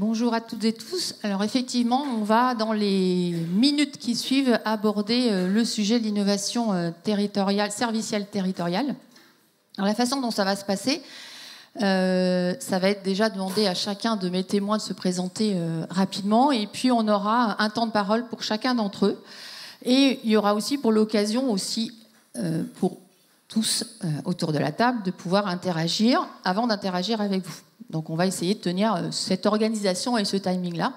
Bonjour à toutes et tous. Alors effectivement, on va dans les minutes qui suivent aborder le sujet de l'innovation territoriale, servicielle territoriale. Alors la façon dont ça va se passer, ça va être déjà demander à chacun de mes témoins de se présenter rapidement, et puis on aura un temps de parole pour chacun d'entre eux. Et il y aura aussi pour l'occasion aussi pour tous autour de la table de pouvoir interagir avant d'interagir avec vous. Donc on va essayer de tenir cette organisation et ce timing-là,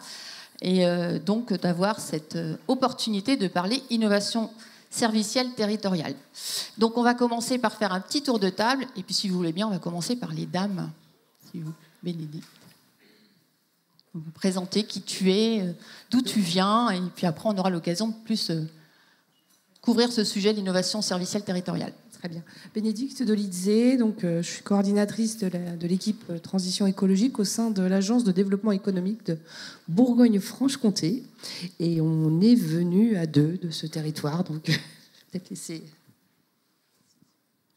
et donc d'avoir cette opportunité de parler innovation servicielle territoriale. Donc on va commencer par faire un petit tour de table, et puis si vous voulez bien, on va commencer par les dames. Si vous, Bénédicte, vous vous présentez qui tu es, d'où tu viens, et puis après on aura l'occasion de plus couvrir ce sujet de l'innovation servicielle territoriale. Très bien. Bénédicte Dolizé, donc je suis coordinatrice de l'équipe transition écologique au sein de l'agence de développement économique de Bourgogne-Franche-Comté, et on est venu à deux de ce territoire, donc je vais peut-être laisser.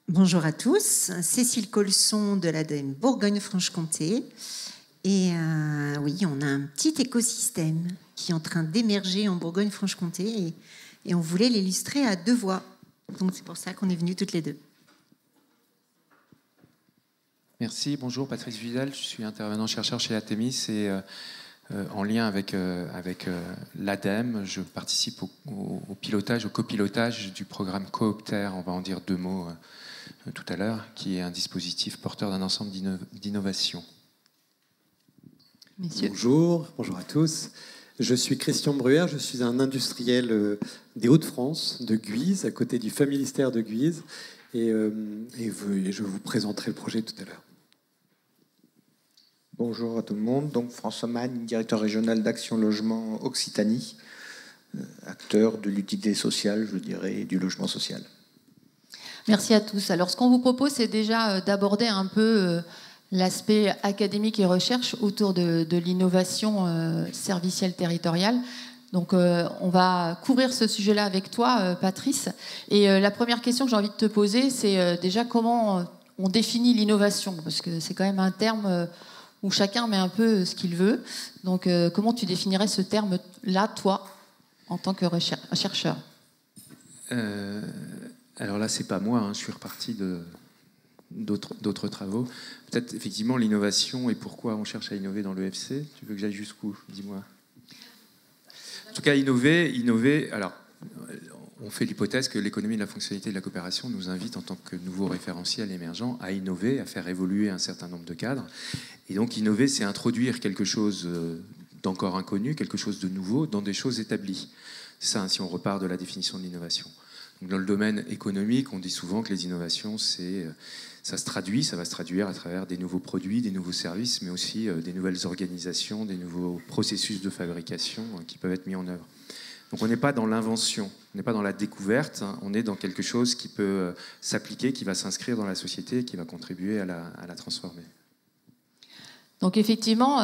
Bonjour à tous, Cécile Colson de l'ADEME Bourgogne-Franche-Comté, et oui, on a un petit écosystème qui est en train d'émerger en Bourgogne-Franche-Comté, et on voulait l'illustrer à deux voix. Donc c'est pour ça qu'on est venus toutes les deux. Merci, bonjour, Patrice Vidal, je suis intervenant chercheur chez Atemis, et en lien avec l'ADEME, je participe au pilotage, au copilotage du programme Coopter, on va en dire deux mots tout à l'heure, qui est un dispositif porteur d'un ensemble d'innovations. Bonjour à tous. Je suis Christian Bruer, je suis un industriel des Hauts-de-France, de Guise, à côté du familistère de Guise, et je vous présenterai le projet tout à l'heure. Bonjour à tout le monde, donc François Magne, directeur régional d'Action Logement Occitanie, acteur de l'utilité sociale, je dirais, et du logement social. Merci à tous. Alors ce qu'on vous propose, c'est déjà d'aborder un peu l'aspect académique et recherche autour de l'innovation servicielle territoriale. Donc on va couvrir ce sujet-là avec toi, Patrice. Et la première question que j'ai envie de te poser, c'est déjà comment on définit l'innovation, parce que c'est quand même un terme où chacun met un peu ce qu'il veut. Donc comment tu définirais ce terme-là, toi, en tant que chercheur? Alors là, c'est pas moi, hein, je suis reparti d'autres travaux. Peut-être effectivement l'innovation et pourquoi on cherche à innover dans l'EFC. Tu veux que j'aille jusqu'où? Dis-moi. En tout cas, innover. Alors, on fait l'hypothèse que l'économie de la fonctionnalité et de la coopération nous invite en tant que nouveau référentiel émergent à innover, à faire évoluer un certain nombre de cadres. Et donc innover, c'est introduire quelque chose d'encore inconnu, quelque chose de nouveau dans des choses établies. C'est ça, si on repart de la définition de l'innovation. Donc, dans le domaine économique, on dit souvent que les innovations, ça va se traduire à travers des nouveaux produits, des nouveaux services, mais aussi des nouvelles organisations, des nouveaux processus de fabrication qui peuvent être mis en œuvre. Donc on n'est pas dans l'invention, on n'est pas dans la découverte, hein, on est dans quelque chose qui peut s'appliquer, qui va s'inscrire dans la société, qui va contribuer à la transformer. Donc effectivement,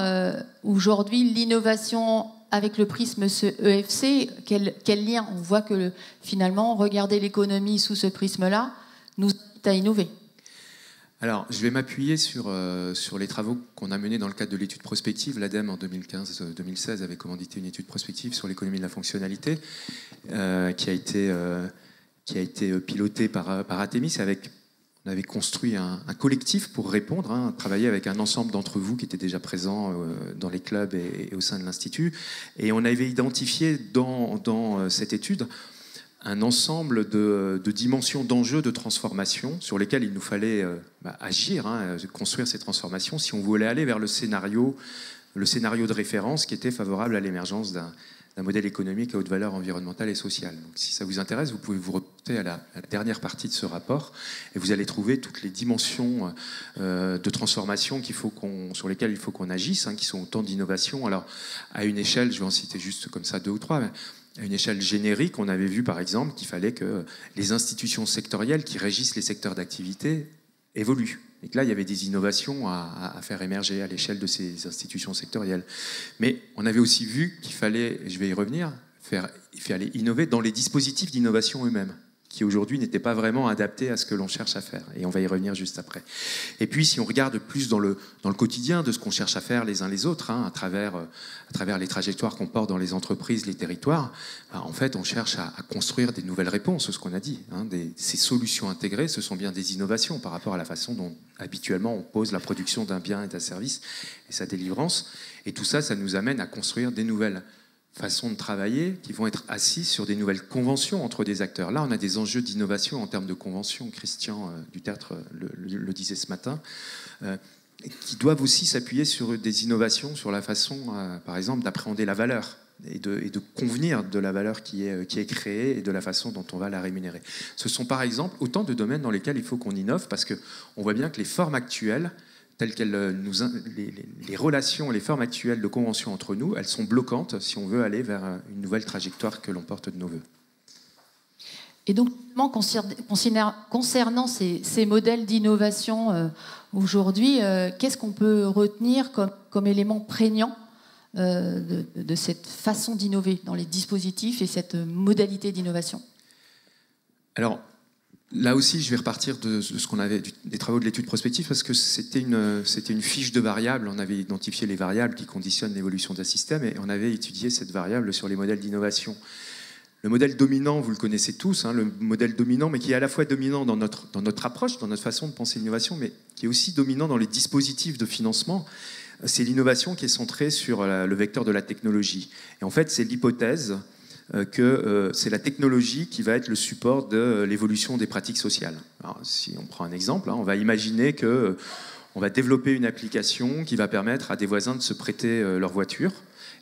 aujourd'hui, l'innovation avec le prisme EFC, quel lien? On voit que finalement, regarder l'économie sous ce prisme-là nous invite à innover. Alors, je vais m'appuyer sur les travaux qu'on a menés dans le cadre de l'étude prospective. L'ADEME, en 2015-2016, avait commandité une étude prospective sur l'économie de la fonctionnalité qui a été pilotée par Atemis. On avait construit un collectif pour répondre, hein, travailler avec un ensemble d'entre vous qui étaient déjà présents dans les clubs et au sein de l'Institut. Et on avait identifié dans cette étude un ensemble de dimensions, d'enjeux de transformation sur lesquels il nous fallait agir, hein, construire ces transformations si on voulait aller vers le scénario de référence qui était favorable à l'émergence d'un modèle économique à haute valeur environnementale et sociale. Donc, si ça vous intéresse, vous pouvez vous reporter à la dernière partie de ce rapport et vous allez trouver toutes les dimensions de transformation sur lesquelles il faut qu'on agisse, hein, qui sont autant d'innovations. Alors, à une échelle, je vais en citer juste comme ça 2 ou 3, mais à une échelle générique, on avait vu par exemple qu'il fallait que les institutions sectorielles qui régissent les secteurs d'activité évoluent. Et que là, il y avait des innovations à faire émerger à l'échelle de ces institutions sectorielles. Mais on avait aussi vu qu'il fallait, et je vais y revenir, il fallait innover dans les dispositifs d'innovation eux-mêmes. qui aujourd'hui n'était pas vraiment adapté à ce que l'on cherche à faire. Et on va y revenir juste après. Et puis, si on regarde plus dans le quotidien de ce qu'on cherche à faire les uns les autres, à travers les trajectoires qu'on porte dans les entreprises, les territoires, en fait, on cherche à construire des nouvelles réponses, ce qu'on a dit. Ces solutions intégrées, ce sont bien des innovations par rapport à la façon dont, habituellement, on pose la production d'un bien et d'un service et sa délivrance. Et tout ça, ça nous amène à construire des nouvelles façons de travailler qui vont être assises sur des nouvelles conventions entre des acteurs. Là, on a des enjeux d'innovation en termes de conventions. Christian Dutertre le disait ce matin, qui doivent aussi s'appuyer sur des innovations, sur la façon, par exemple, d'appréhender la valeur et de convenir de la valeur qui est créée et de la façon dont on va la rémunérer. Ce sont, par exemple, autant de domaines dans lesquels il faut qu'on innove, parce qu'on voit bien que les formes actuelles, telles qu'elles les relations, les formes actuelles de convention entre nous, elles sont bloquantes si on veut aller vers une nouvelle trajectoire que l'on porte de nos voeux. Et donc, concernant ces modèles d'innovation aujourd'hui, qu'est-ce qu'on peut retenir comme élément prégnant de cette façon d'innover dans les dispositifs et cette modalité d'innovation? Alors, là aussi, je vais repartir de ce qu'on avait des travaux de l'étude prospective, parce que c'était une fiche de variables. On avait identifié les variables qui conditionnent l'évolution d'un système et on avait étudié cette variable sur les modèles d'innovation. Le modèle dominant, vous le connaissez tous, le modèle dominant, mais qui est à la fois dominant dans notre approche, dans notre façon de penser l'innovation, mais qui est aussi dominant dans les dispositifs de financement. C'est l'innovation qui est centrée sur le vecteur de la technologie. Et en fait, c'est l'hypothèse que c'est la technologie qui va être le support de l'évolution des pratiques sociales. Alors, si on prend un exemple, on va imaginer qu'on va développer une application qui va permettre à des voisins de se prêter leur voiture.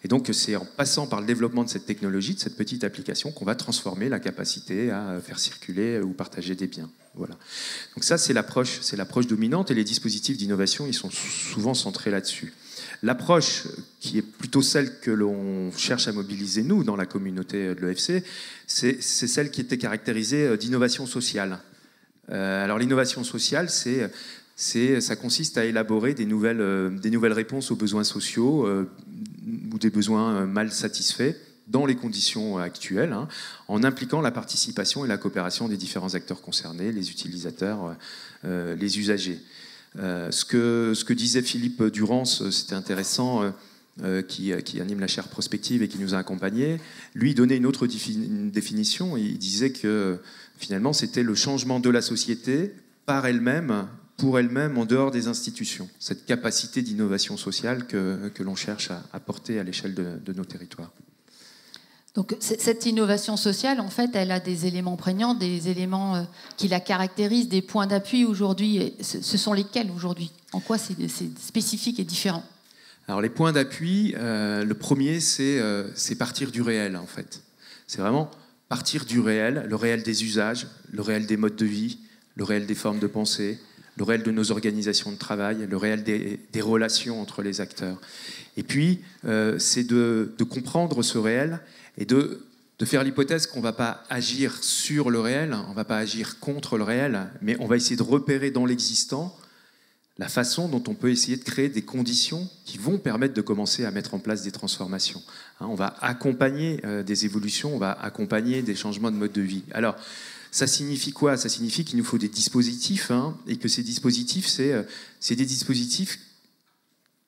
Et donc, c'est en passant par le développement de cette technologie, de cette petite application, qu'on va transformer la capacité à faire circuler ou partager des biens. Voilà. Donc ça, c'est l'approche dominante, et les dispositifs d'innovation, ils sont souvent centrés là-dessus. L'approche qui est plutôt celle que l'on cherche à mobiliser, nous, dans la communauté de l'EFC, c'est celle qui était caractérisée d'innovation sociale. Alors l'innovation sociale, ça consiste à élaborer des nouvelles réponses aux besoins sociaux ou des besoins mal satisfaits dans les conditions actuelles, en impliquant la participation et la coopération des différents acteurs concernés, les utilisateurs, les usagers. Ce que disait Philippe Durance, c'était intéressant, qui anime la chaire prospective et qui nous a accompagnés. Lui, il donnait une autre définition. Il disait que finalement, c'était le changement de la société par elle-même, pour elle-même, en dehors des institutions. Cette capacité d'innovation sociale que l'on cherche à porter à l'échelle de nos territoires. Donc cette innovation sociale, en fait, elle a des éléments prégnants, des éléments qui la caractérisent, des points d'appui aujourd'hui. Ce sont lesquels aujourd'hui? En quoi c'est spécifique et différent? Alors les points d'appui, le premier, c'est partir du réel, en fait. C'est vraiment partir du réel, le réel des usages, le réel des modes de vie, le réel des formes de pensée, le réel de nos organisations de travail, le réel des relations entre les acteurs. Et puis, c'est de comprendre ce réel et de faire l'hypothèse qu'on ne va pas agir sur le réel, on ne va pas agir contre le réel, mais on va essayer de repérer dans l'existant la façon dont on peut essayer de créer des conditions qui vont permettre de commencer à mettre en place des transformations. On va accompagner des évolutions, on va accompagner des changements de mode de vie. Alors, ça signifie quoi? Ça signifie qu'il nous faut des dispositifs, et que ces dispositifs, c'est des dispositifs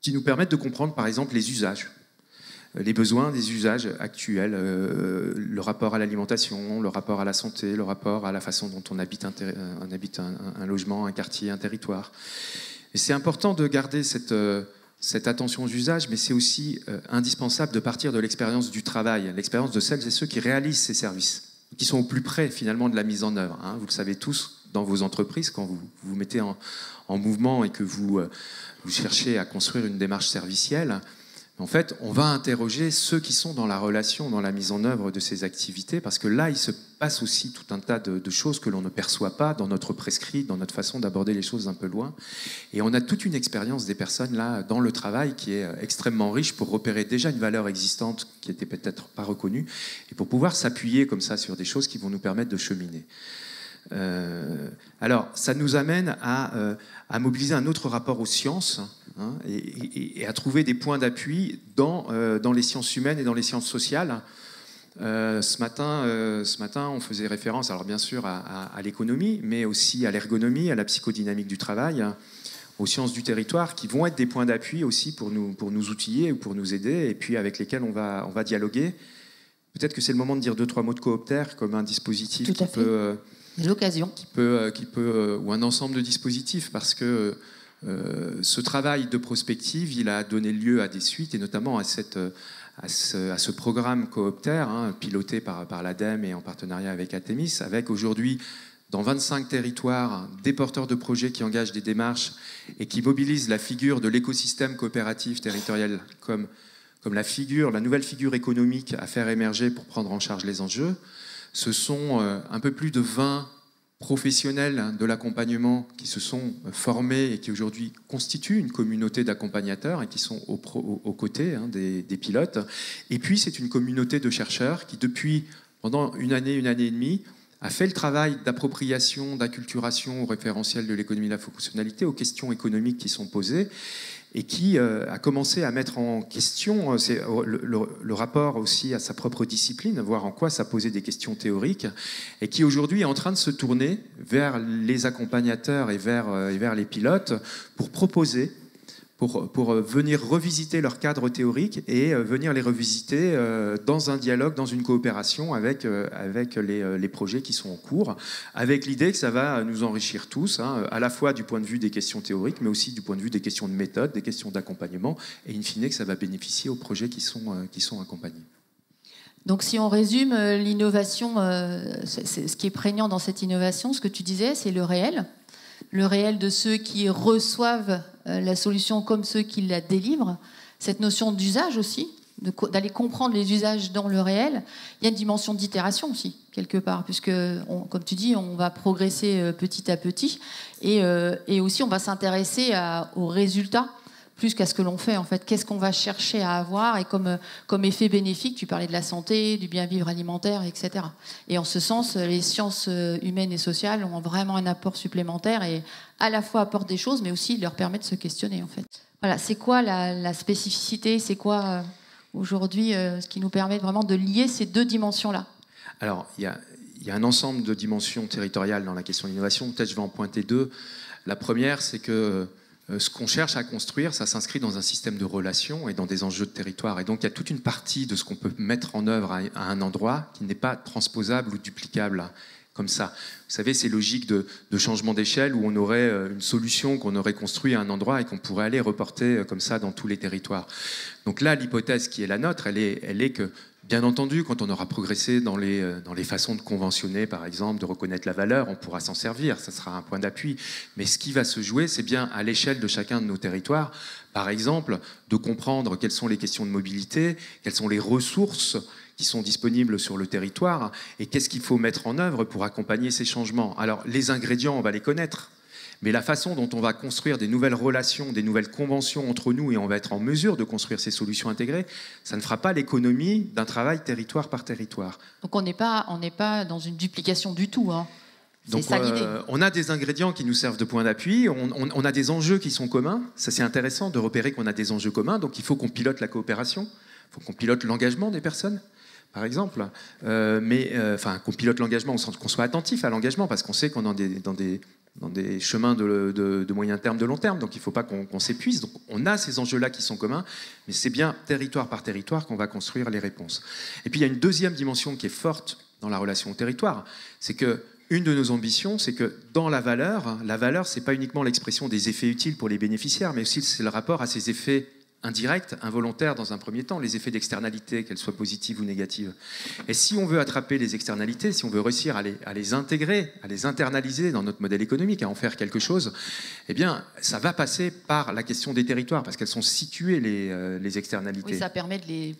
qui nous permettent de comprendre, par exemple, les usages, les besoins des usages actuels, le rapport à l'alimentation, le rapport à la santé, le rapport à la façon dont on habite un logement, un quartier, un territoire. Et c'est important de garder cette attention aux usages, mais c'est aussi indispensable de partir de l'expérience du travail, l'expérience de celles et ceux qui réalisent ces services, qui sont au plus près finalement de la mise en œuvre. Vous le savez tous dans vos entreprises, quand vous vous mettez en mouvement et que vous cherchez à construire une démarche servicielle, en fait, on va interroger ceux qui sont dans la relation, dans la mise en œuvre de ces activités, parce que là, il se passe aussi tout un tas de choses que l'on ne perçoit pas dans notre prescrit, dans notre façon d'aborder les choses un peu loin. Et on a toute une expérience des personnes là dans le travail qui est extrêmement riche pour repérer déjà une valeur existante qui n'était peut-être pas reconnue, et pour pouvoir s'appuyer comme ça sur des choses qui vont nous permettre de cheminer. Alors, ça nous amène à mobiliser un autre rapport aux sciences, et à trouver des points d'appui dans les sciences humaines et dans les sciences sociales. Ce matin, on faisait référence, alors bien sûr, à l'économie, mais aussi à l'ergonomie, à la psychodynamique du travail, aux sciences du territoire, qui vont être des points d'appui aussi pour nous outiller ou pour nous aider, et puis avec lesquels on va dialoguer. Peut-être que c'est le moment de dire 2-3 mots de cooptère comme un dispositif qui peut... L'occasion. Ou un ensemble de dispositifs, parce que ce travail de prospective, il a donné lieu à des suites, et notamment à ce programme cooptère, piloté par l'ADEME et en partenariat avec Atemis, avec aujourd'hui, dans 25 territoires, des porteurs de projets qui engagent des démarches et qui mobilisent la figure de l'écosystème coopératif territorial comme la nouvelle figure économique à faire émerger pour prendre en charge les enjeux. Ce sont un peu plus de 20 professionnels de l'accompagnement qui se sont formés et qui aujourd'hui constituent une communauté d'accompagnateurs et qui sont aux côtés des pilotes. Et puis c'est une communauté de chercheurs qui depuis pendant une année et demie a fait le travail d'appropriation, d'acculturation au référentiel de l'économie de la fonctionnalité, aux questions économiques qui sont posées, et qui a commencé à mettre en question le rapport aussi à sa propre discipline, voir en quoi ça posait des questions théoriques, et qui aujourd'hui est en train de se tourner vers les accompagnateurs et vers les pilotes pour proposer, pour venir revisiter leur cadre théorique et venir les revisiter dans un dialogue, dans une coopération avec les projets qui sont en cours, avec l'idée que ça va nous enrichir tous, à la fois du point de vue des questions théoriques, mais aussi du point de vue des questions de méthode, des questions d'accompagnement, et in fine que ça va bénéficier aux projets qui sont accompagnés. Donc si on résume l'innovation, ce qui est prégnant dans cette innovation, ce que tu disais, c'est le réel de ceux qui reçoivent la solution comme ceux qui la délivrent, cette notion d'usage aussi, d'aller comprendre les usages dans le réel. Il y a une dimension d'itération aussi, quelque part, puisque, comme tu dis, on va progresser petit à petit, et aussi on va s'intéresser aux résultats, plus qu'à ce que l'on fait, en fait. Qu'est-ce qu'on va chercher à avoir, et comme effet bénéfique, tu parlais de la santé, du bien-vivre alimentaire, etc. Et en ce sens, les sciences humaines et sociales ont vraiment un apport supplémentaire, et à la fois apportent des choses, mais aussi leur permet de se questionner, en fait. Voilà, c'est quoi la spécificité, c'est quoi aujourd'hui ce qui nous permet vraiment de lier ces deux dimensions-là? Alors, il y a un ensemble de dimensions territoriales dans la question de l'innovation. Peut-être je vais en pointer deux. La première, c'est que ce qu'on cherche à construire, ça s'inscrit dans un système de relations et dans des enjeux de territoire. Et donc, il y a toute une partie de ce qu'on peut mettre en œuvre à un endroit qui n'est pas transposable ou duplicable comme ça. Vous savez, ces logiques de changement d'échelle où on aurait une solution qu'on aurait construite à un endroit et qu'on pourrait aller reporter comme ça dans tous les territoires. Donc là, l'hypothèse qui est la nôtre, elle est que, bien entendu, quand on aura progressé dans les façons de conventionner, par exemple, de reconnaître la valeur, on pourra s'en servir, ça sera un point d'appui. Mais ce qui va se jouer, c'est bien à l'échelle de chacun de nos territoires, par exemple, de comprendre quelles sont les questions de mobilité, quelles sont les ressources qui sont disponibles sur le territoire, et qu'est-ce qu'il faut mettre en œuvre pour accompagner ces changements. Alors, les ingrédients, on va les connaître, mais la façon dont on va construire des nouvelles relations, des nouvelles conventions entre nous, et on va être en mesure de construire ces solutions intégrées, ça ne fera pas l'économie d'un travail territoire par territoire. Donc on n'est pas dans une duplication du tout, hein. Donc, on a des ingrédients qui nous servent de point d'appui, on a des enjeux qui sont communs. Ça, c'est intéressant de repérer qu'on a des enjeux communs, donc il faut qu'on pilote la coopération, il faut qu'on pilote l'engagement des personnes, par exemple, qu'on pilote l'engagement au sens qu'on soit attentif à l'engagement, parce qu'on sait qu'on est dans des chemins de moyen terme, de long terme, donc il ne faut pas qu'on s'épuise. Donc on a ces enjeux-là qui sont communs, mais c'est bien territoire par territoire qu'on va construire les réponses. Et puis il y a une deuxième dimension qui est forte dans la relation au territoire, c'est que une de nos ambitions, c'est que dans la valeur, c'est pas uniquement l'expression des effets utiles pour les bénéficiaires, mais aussi c'est le rapport à ces effets indirects, involontaires dans un premier temps, les effets d'externalité, qu'elles soient positives ou négatives. Et si on veut attraper les externalités, si on veut réussir à les intégrer, à les internaliser dans notre modèle économique, à en faire quelque chose, eh bien, ça va passer par la question des territoires, parce qu'elles sont situées, les externalités. Oui, ça permet de les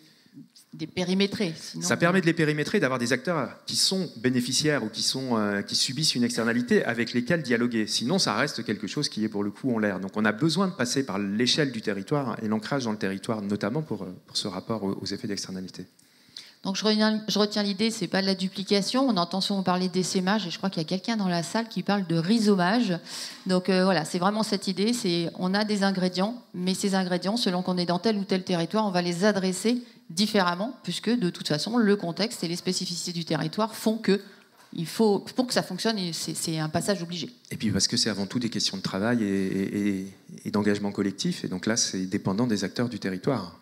périmétrer. Sinon... Ça permet de les périmétrer, d'avoir des acteurs qui sont bénéficiaires ou qui subissent une externalité avec lesquels dialoguer. Sinon, ça reste quelque chose qui est pour le coup en l'air. Donc on a besoin de passer par l'échelle du territoire et l'ancrage dans le territoire, notamment pour ce rapport aux effets d'externalité. Donc je retiens l'idée, c'est pas de la duplication. On entend souvent parler d'essaimage, et je crois qu'il y a quelqu'un dans la salle qui parle de rhizomage. Donc voilà, c'est vraiment cette idée. On a des ingrédients, mais ces ingrédients, selon qu'on est dans tel ou tel territoire, on va les adresser différemment, puisque de toute façon, le contexte et les spécificités du territoire font que pour que ça fonctionne, c'est un passage obligé. Et puis parce que c'est avant tout des questions de travail et d'engagement collectif, et donc là, c'est dépendant des acteurs du territoire.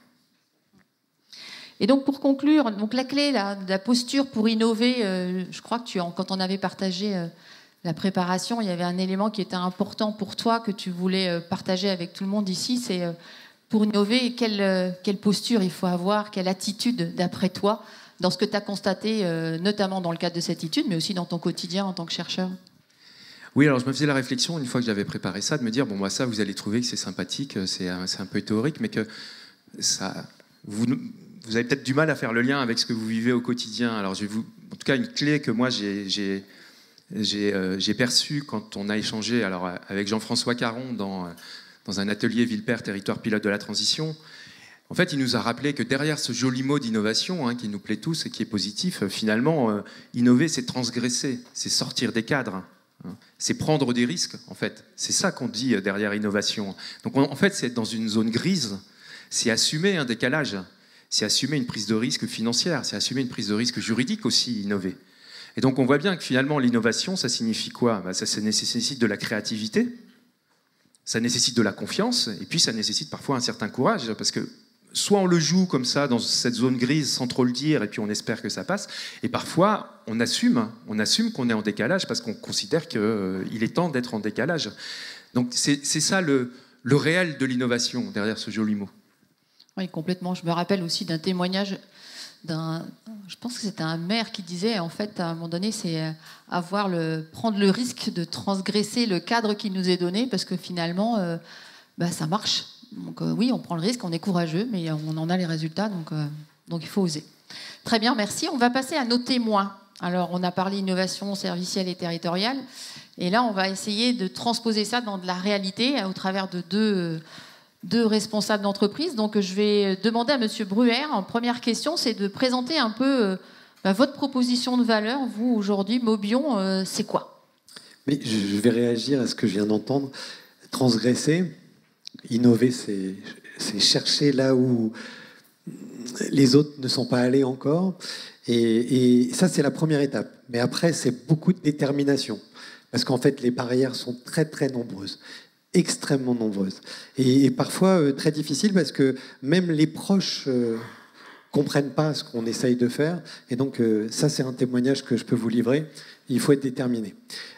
Et donc pour conclure, donc la clé de la posture pour innover, je crois que quand on avait partagé la préparation, il y avait un élément qui était important pour toi, que tu voulais partager avec tout le monde ici, c'est pour innover, quelle posture il faut avoir, quelle attitude d'après toi, dans ce que tu as constaté, notamment dans le cadre de cette étude, mais aussi dans ton quotidien en tant que chercheur. Oui, alors je me faisais la réflexion, une fois que j'avais préparé ça, de me dire, bon, moi, ça, vous allez trouver que c'est sympathique, c'est un peu théorique, mais que ça... Vous avez peut-être du mal à faire le lien avec ce que vous vivez au quotidien. Alors, en tout cas, une clé que moi, j'ai perçue quand on a échangé avec Jean-François Caron dans un atelier Villepère, territoire pilote de la transition. En fait, il nous a rappelé que derrière ce joli mot d'innovation, qui nous plaît tous et qui est positif, finalement, innover, c'est transgresser, c'est sortir des cadres, c'est prendre des risques, en fait. C'est ça qu'on dit derrière innovation. Donc, en fait, c'est être dans une zone grise, c'est assumer un décalage, c'est assumer une prise de risque financière, c'est assumer une prise de risque juridique aussi, innover. Et donc, on voit bien que finalement, l'innovation, ça signifie quoi ? Ça nécessite de la créativité, ça nécessite de la confiance, et puis ça nécessite parfois un certain courage, parce que soit on le joue comme ça, dans cette zone grise, sans trop le dire, et puis on espère que ça passe, et parfois on assume qu'on est en décalage, parce qu'on considère qu'il est temps d'être en décalage. Donc c'est ça le réel de l'innovation, derrière ce joli mot. Oui, complètement. Je me rappelle aussi d'un témoignage je pense que c'était un maire qui disait, en fait, à un moment donné, c'est prendre le risque de transgresser le cadre qui nous est donné, parce que finalement, ça marche. Donc oui, on prend le risque, on est courageux, mais on en a les résultats, donc il faut oser. Très bien, merci. On va passer à nos témoins. Alors, on a parlé innovation servicielle et territoriale, et là, on va essayer de transposer ça dans de la réalité au travers de deux responsables d'entreprise. Donc, je vais demander à Monsieur Bruer, en première question, c'est de présenter un peu votre proposition de valeur. Vous, aujourd'hui, Mobion, c'est quoi ? Mais je vais réagir à ce que je viens d'entendre. Transgresser, innover, c'est chercher là où les autres ne sont pas allés encore. Et ça, c'est la première étape. Mais après, c'est beaucoup de détermination. Parce qu'en fait, les barrières sont très, très nombreuses. Extrêmement nombreuses. Et parfois très difficiles, parce que même les proches comprennent pas ce qu'on essaye de faire. Et donc, ça, c'est un témoignage que je peux vous livrer. Il faut être déterminé.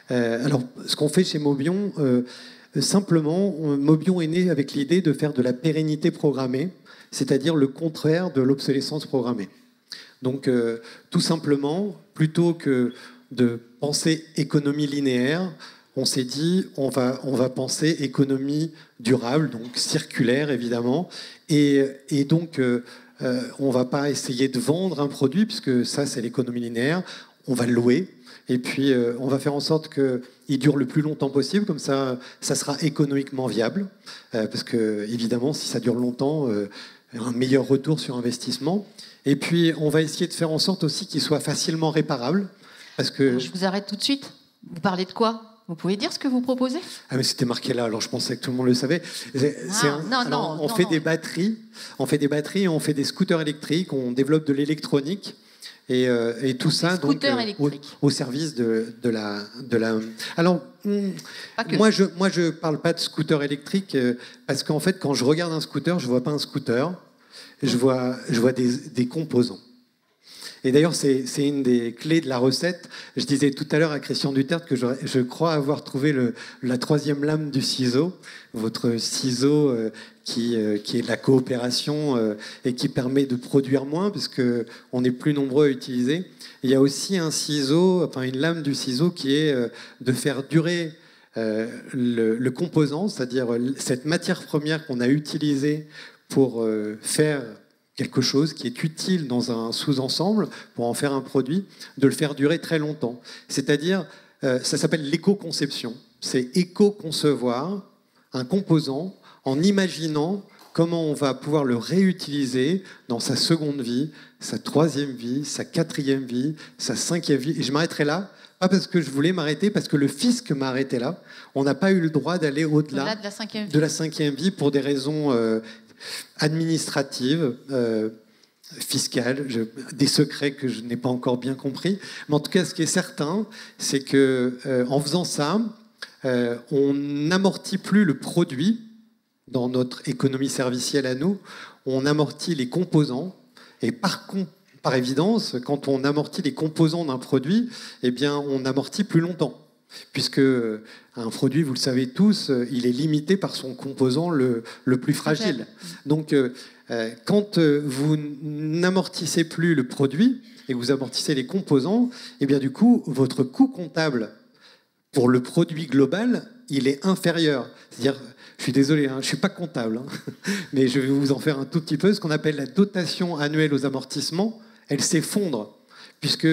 Alors, ce qu'on fait chez Mobion... simplement, Mobion est né avec l'idée de faire de la pérennité programmée, c'est-à-dire le contraire de l'obsolescence programmée. Donc, tout simplement, plutôt que de penser économie linéaire, on s'est dit on va penser économie durable, donc circulaire évidemment, et donc on ne va pas essayer de vendre un produit, puisque ça c'est l'économie linéaire, on va le louer. Et puis, on va faire en sorte qu'il dure le plus longtemps possible, comme ça sera économiquement viable. Parce que, évidemment, si ça dure longtemps, un meilleur retour sur investissement. Et puis, on va essayer de faire en sorte aussi qu'il soit facilement réparable. Parce que... Je vous arrête tout de suite. Vous parlez de quoi ? Vous pouvez dire ce que vous proposez ? Ah, mais c'était marqué là, alors je pensais que tout le monde le savait. On fait des batteries, et on fait des scooters électriques, on développe de l'électronique. Et tout ça donc, au service de la... Alors, moi, je parle pas de scooter électrique, parce qu'en fait, quand je regarde un scooter, je vois pas un scooter, je vois des composants. Et d'ailleurs, c'est une des clés de la recette. Je disais tout à l'heure à Christian Duterte que je crois avoir trouvé la troisième lame du ciseau, votre ciseau qui est de la coopération et qui permet de produire moins, parce qu'on est plus nombreux à utiliser. Il y a aussi une lame du ciseau qui est de faire durer le composant, c'est-à-dire cette matière première qu'on a utilisée pour faire quelque chose qui est utile dans un sous-ensemble, pour en faire un produit, de le faire durer très longtemps. C'est-à-dire, ça s'appelle l'éco-conception. C'est éco-concevoir un composant en imaginant comment on va pouvoir le réutiliser dans sa seconde vie, sa troisième vie, sa quatrième vie, sa cinquième vie. Et je m'arrêterai là, pas parce que je voulais m'arrêter, parce que le fisc m'a arrêté là. On n'a pas eu le droit d'aller au-delà de la cinquième vie pour des raisons administratives, fiscale, des secrets que je n'ai pas encore bien compris. Mais en tout cas, ce qui est certain, c'est que en faisant ça, on n'amortit plus le produit dans notre économie servicielle à nous, on amortit les composants. Et par évidence, quand on amortit les composants d'un produit, eh bien, on amortit plus longtemps. Puisque un produit, vous le savez tous, il est limité par son composant le plus fragile. Donc, quand vous n'amortissez plus le produit et que vous amortissez les composants, eh bien, du coup, votre coût comptable pour le produit global, il est inférieur. C'est-à-dire, je suis désolé, je ne suis pas comptable, mais je vais vous en faire un tout petit peu. Ce qu'on appelle la dotation annuelle aux amortissements, elle s'effondre. Puisque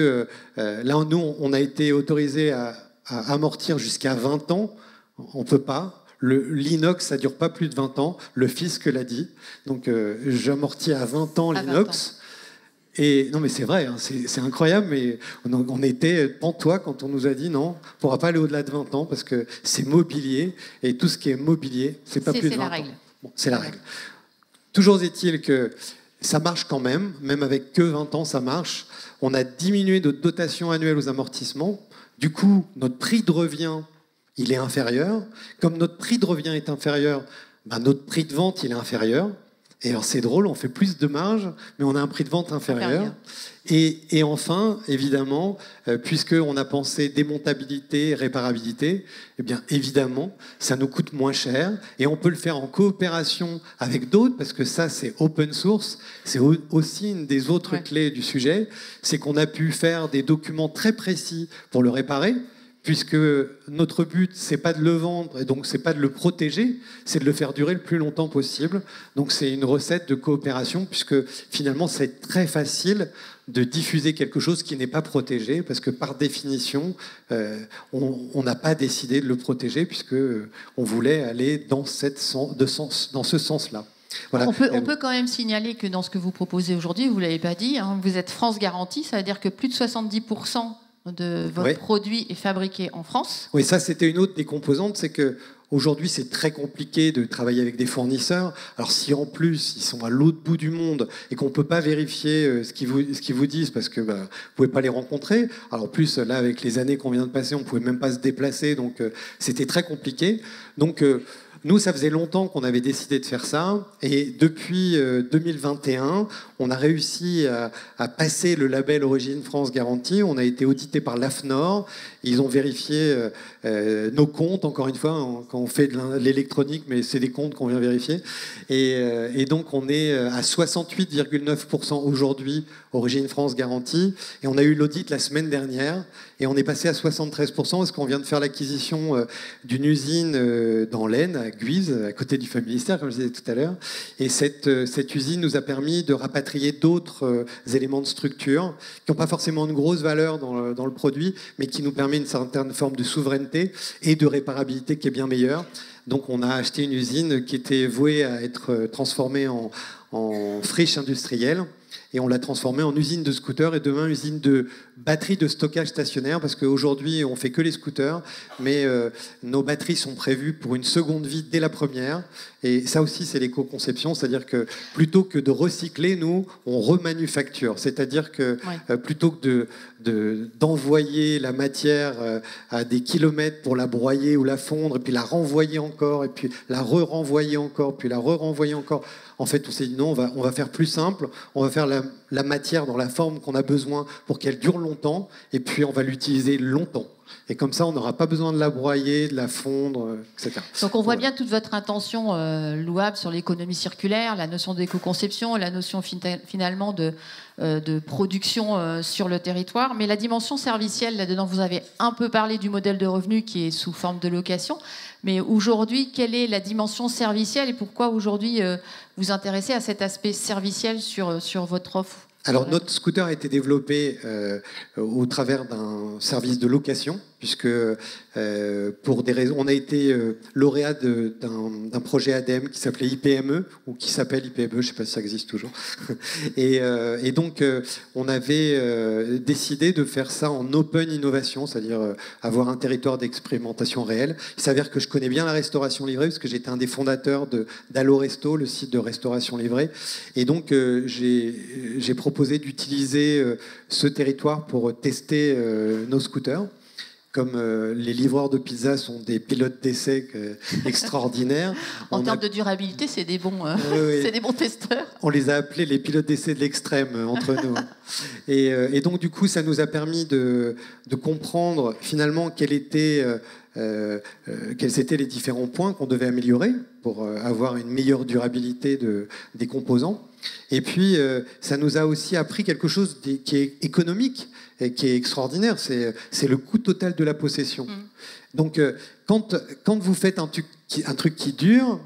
là, nous, on a été autorisé à amortir jusqu'à 20 ans. On ne peut pas. L'inox, ça ne dure pas plus de 20 ans. Le fisc l'a dit. Donc, j'amortis à 20 ans l'inox. Et non, mais c'est vrai, c'est incroyable, mais on était pantois quand on nous a dit non, on ne pourra pas aller au-delà de 20 ans parce que c'est mobilier, et tout ce qui est mobilier, c'est pas plus de 20 ans. Bon, c'est la règle. Toujours est-il que ça marche quand même avec que 20 ans, ça marche. On a diminué notre dotation annuelle aux amortissements. Du coup, notre prix de revient, il est inférieur. Comme notre prix de revient est inférieur, notre prix de vente, il est inférieur. Et alors c'est drôle, on fait plus de marge, mais on a un prix de vente inférieur. Et enfin, évidemment, puisqu'on a pensé démontabilité, réparabilité, eh bien évidemment, ça nous coûte moins cher. Et on peut le faire en coopération avec d'autres, parce que ça, c'est open source. C'est aussi une des autres clés du sujet. C'est qu'on a pu faire des documents très précis pour le réparer, puisque notre but, c'est pas de le vendre, et donc c'est pas de le protéger, c'est de le faire durer le plus longtemps possible. Donc c'est une recette de coopération, puisque finalement, c'est très facile de diffuser quelque chose qui n'est pas protégé, parce que par définition, on n'a pas décidé de le protéger, puisque on voulait aller dans ce sens-là. Voilà. On peut quand même signaler que dans ce que vous proposez aujourd'hui, vous ne l'avez pas dit, vous êtes France Garantie, ça veut dire que plus de 70% de votre produit est fabriqué en France. Oui, ça c'était une autre des composantes, c'est que aujourd'hui c'est très compliqué de travailler avec des fournisseurs. Alors si en plus ils sont à l'autre bout du monde et qu'on ne peut pas vérifier ce qu'ils vous disent parce que vous ne pouvez pas les rencontrer. Alors en plus là avec les années qu'on vient de passer, on ne pouvait même pas se déplacer, donc c'était très compliqué. Donc nous, ça faisait longtemps qu'on avait décidé de faire ça, et depuis 2021, on a réussi à passer le label Origine France Garantie. On a été audité par l'AFNOR. Ils ont vérifié nos comptes, encore une fois, quand on fait de l'électronique, mais c'est des comptes qu'on vient vérifier. Et donc, on est à 68,9% aujourd'hui, Origine France Garantie. Et on a eu l'audit la semaine dernière, et on est passé à 73%, parce qu'on vient de faire l'acquisition d'une usine dans l'Aisne, à Guise, à côté du Familistère, comme je disais tout à l'heure. Et cette usine nous a permis de rapatrier d'autres éléments de structure qui n'ont pas forcément une grosse valeur dans le produit, mais qui nous permet une certaine forme de souveraineté et de réparabilité qui est bien meilleure. Donc on a acheté une usine qui était vouée à être transformée en friche industrielle, et on l'a transformée en usine de scooters, et demain usine de batteries de stockage stationnaire, parce qu'aujourd'hui on fait que les scooters, mais nos batteries sont prévues pour une seconde vie dès la première. Et ça aussi c'est l'éco-conception, c'est-à-dire que plutôt que de recycler, nous on remanufacture, c'est-à-dire que plutôt que d'envoyer la matière à des kilomètres pour la broyer ou la fondre, et puis la renvoyer encore, et puis la renvoyer encore, puis la renvoyer encore. En fait, on s'est dit non, on va faire plus simple, on va faire la matière dans la forme qu'on a besoin pour qu'elle dure longtemps, et puis on va l'utiliser longtemps. Et comme ça, on n'aura pas besoin de la broyer, de la fondre, etc. Donc on voit bien toute votre intention louable sur l'économie circulaire, la notion d'éco-conception, la notion finalement de production sur le territoire. Mais la dimension servicielle, là-dedans, vous avez un peu parlé du modèle de revenu qui est sous forme de location. Mais aujourd'hui, quelle est la dimension servicielle et pourquoi aujourd'hui vous intéressez à cet aspect serviciel sur votre offre ? Alors notre scooter a été développé au travers d'un service de location, puisque pour des raisons, on a été lauréat d'un projet ADEME qui s'appelait IPME, ou qui s'appelle IPME, je ne sais pas si ça existe toujours. Et donc, on avait décidé de faire ça en open innovation, c'est-à-dire avoir un territoire d'expérimentation réelle. Il s'avère que je connais bien la restauration livrée, parce que j'étais un des fondateurs d'Allo Resto, le site de restauration livrée. Et donc, j'ai proposé d'utiliser ce territoire pour tester nos scooters. Comme les livreurs de pizza sont des pilotes d'essai extraordinaires. En termes de durabilité, c'est des bons, c'est des bons testeurs. On les a appelés les pilotes d'essai de l'extrême entre nous. Et donc, du coup, ça nous a permis de comprendre finalement quels étaient les différents points qu'on devait améliorer pour avoir une meilleure durabilité des composants. Et puis, ça nous a aussi appris quelque chose qui est économique et qui est extraordinaire, c'est le coût total de la possession. Donc, quand vous faites un truc qui dure,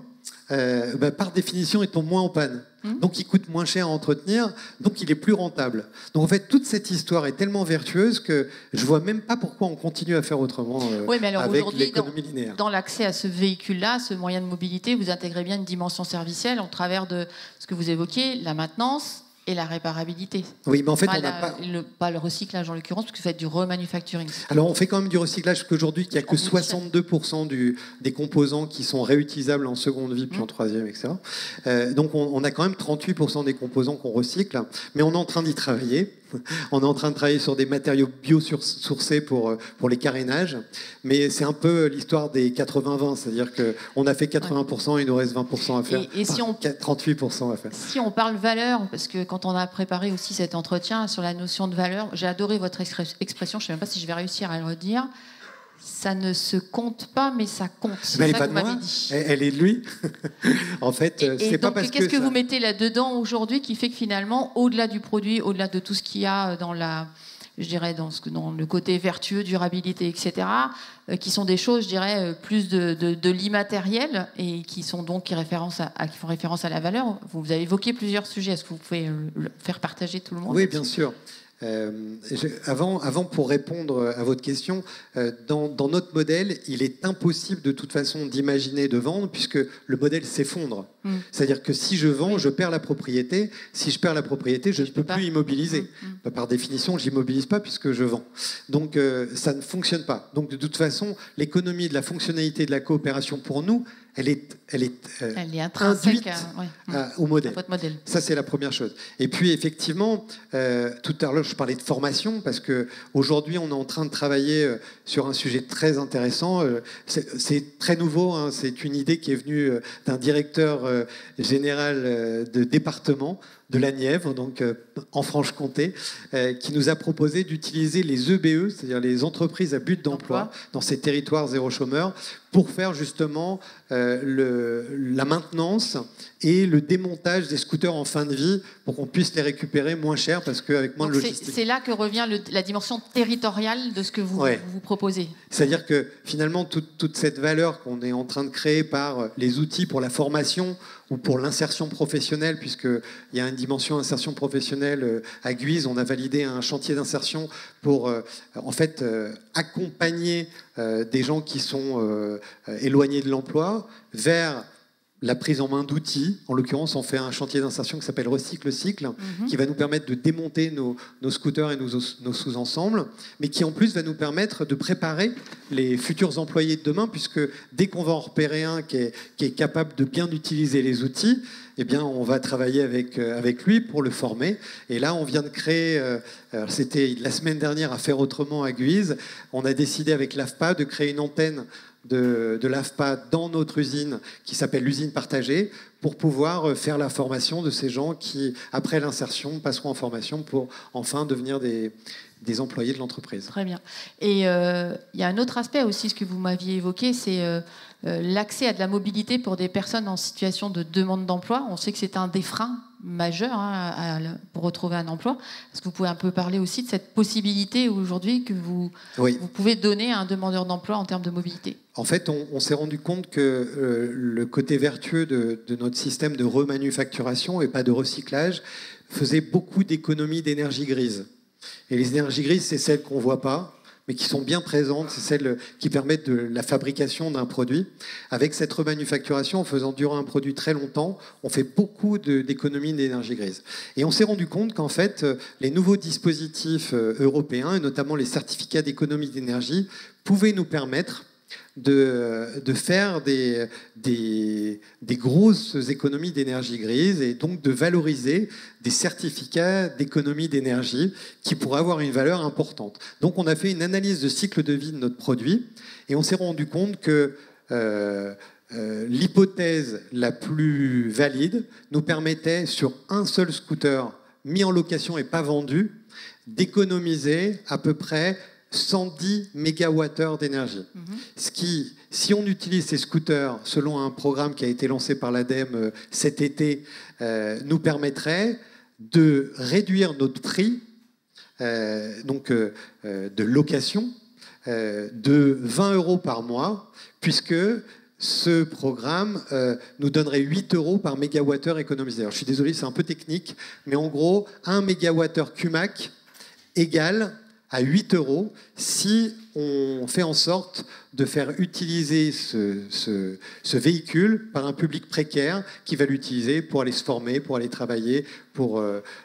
par définition, il tombe moins en panne. Donc, il coûte moins cher à entretenir, donc il est plus rentable. Donc, en fait, toute cette histoire est tellement vertueuse que je vois même pas pourquoi on continue à faire autrement avec l'économie linéaire. Dans l'accès à ce véhicule-là, ce moyen de mobilité, vous intégrez bien une dimension servicielle au travers de ce que vous évoquez, la maintenance et la réparabilité. Oui, mais en fait, pas on n'a pas le recyclage en l'occurrence, parce que vous faites du remanufacturing. Alors, on fait quand même du recyclage, parce qu'aujourd'hui, il n'y a que 62% des composants qui sont réutilisables en seconde vie, puis en troisième, etc. Donc, on a quand même 38% des composants qu'on recycle, mais on est en train d'y travailler. On est en train de travailler sur des matériaux biosourcés pour les carénages, mais c'est un peu l'histoire des 80-20, c'est-à-dire qu'on a fait 80%, il nous reste 20% à faire. Et si 38% à faire. Si on parle valeur, parce que quand on a préparé aussi cet entretien sur la notion de valeur, j'ai adoré votre expression, je ne sais même pas si je vais réussir à le redire. Ça ne se compte pas, mais ça compte. Mais elle n'est pas de moi, elle est de lui. En fait, c'est pas parce que... Qu'est-ce que vous mettez là-dedans aujourd'hui qui fait que finalement, au-delà du produit, au-delà de tout ce qu'il y a dans dans le côté vertueux, durabilité, etc., qui sont des choses, je dirais, plus de l'immatériel et qui font référence à la valeur. Vous avez évoqué plusieurs sujets. Est-ce que vous pouvez faire partager tout le monde? Oui, bien sûr. Avant, pour répondre à votre question, dans notre modèle, il est impossible de toute façon d'imaginer de vendre puisque le modèle s'effondre. C'est-à-dire que si je vends, je perds la propriété. Si je perds la propriété, je ne peux plus immobiliser. Par définition, je n'immobilise pas puisque je vends. Donc, ça ne fonctionne pas. Donc, de toute façon, l'économie de la fonctionnalité de la coopération pour nous, elle est intrinsèque au modèle. Votre modèle. Ça, c'est la première chose. Et puis, effectivement, tout à l'heure, je parlais de formation parce qu'aujourd'hui, on est en train de travailler sur un sujet très intéressant. C'est très nouveau. Hein, c'est une idée qui est venue d'un directeur général de département de la Nièvre, donc en Franche-Comté, qui nous a proposé d'utiliser les EBE, c'est-à-dire les entreprises à but d'emploi, dans ces territoires zéro chômeur, pour faire justement la maintenance et le démontage des scooters en fin de vie pour qu'on puisse les récupérer moins cher parce qu'avec moins de logistique. C'est là que revient la dimension territoriale de ce que vous proposez. C'est-à-dire que finalement, toute cette valeur qu'on est en train de créer par les outils pour la formation ou pour l'insertion professionnelle, puisqu'il y a une dimension insertion professionnelle à Guise, on a validé un chantier d'insertion pour accompagner des gens qui sont éloignés de l'emploi vers la prise en main d'outils. En l'occurrence, on fait un chantier d'insertion qui s'appelle Recycle Cycle, qui va nous permettre de démonter nos scooters et nos sous-ensembles, mais qui en plus va nous permettre de préparer les futurs employés de demain, puisque dès qu'on va en repérer un qui est capable de bien utiliser les outils, eh bien, on va travailler avec lui pour le former. Et là, on vient de créer, c'était la semaine dernière à Faire Autrement à Guise, on a décidé avec l'AFPA de créer une antenne de l'AFPA dans notre usine qui s'appelle l'usine partagée pour pouvoir faire la formation de ces gens qui, après l'insertion, passeront en formation pour enfin devenir des employés de l'entreprise. Très bien. Et il y a un autre aspect aussi, ce que vous m'aviez évoqué, c'est l'accès à de la mobilité pour des personnes en situation de demande d'emploi. On sait que c'est un des freins majeurs pour retrouver un emploi. Est-ce que vous pouvez un peu parler aussi de cette possibilité aujourd'hui que vous pouvez donner à un demandeur d'emploi en termes de mobilité? En fait, on s'est rendu compte que le côté vertueux de notre système de remanufacturation et pas de recyclage faisait beaucoup d'économies d'énergie grise. Et les énergies grises, c'est celles qu'on ne voit pas, mais qui sont bien présentes, c'est celles qui permettent de la fabrication d'un produit. Avec cette remanufacturation, en faisant durer un produit très longtemps, on fait beaucoup d'économies d'énergie grise. Et on s'est rendu compte qu'en fait, les nouveaux dispositifs européens, et notamment les certificats d'économie d'énergie, pouvaient nous permettre de faire des grosses économies d'énergie grise et donc de valoriser des certificats d'économie d'énergie qui pourraient avoir une valeur importante. Donc on a fait une analyse de cycle de vie de notre produit et on s'est rendu compte que l'hypothèse la plus valide nous permettait, sur un seul scooter mis en location et pas vendu, d'économiser à peu près 110 mégawattheures d'énergie. Ce qui, si on utilise ces scooters selon un programme qui a été lancé par l'ADEME cet été, nous permettrait de réduire notre prix de location de 20 € par mois, puisque ce programme nous donnerait 8 € par mégawattheure économisé. Alors, je suis désolé, c'est un peu technique, mais en gros, 1 mégawattheure CUMAC égale à 8 € si on fait en sorte de faire utiliser ce véhicule par un public précaire qui va l'utiliser pour aller se former, pour aller travailler, pour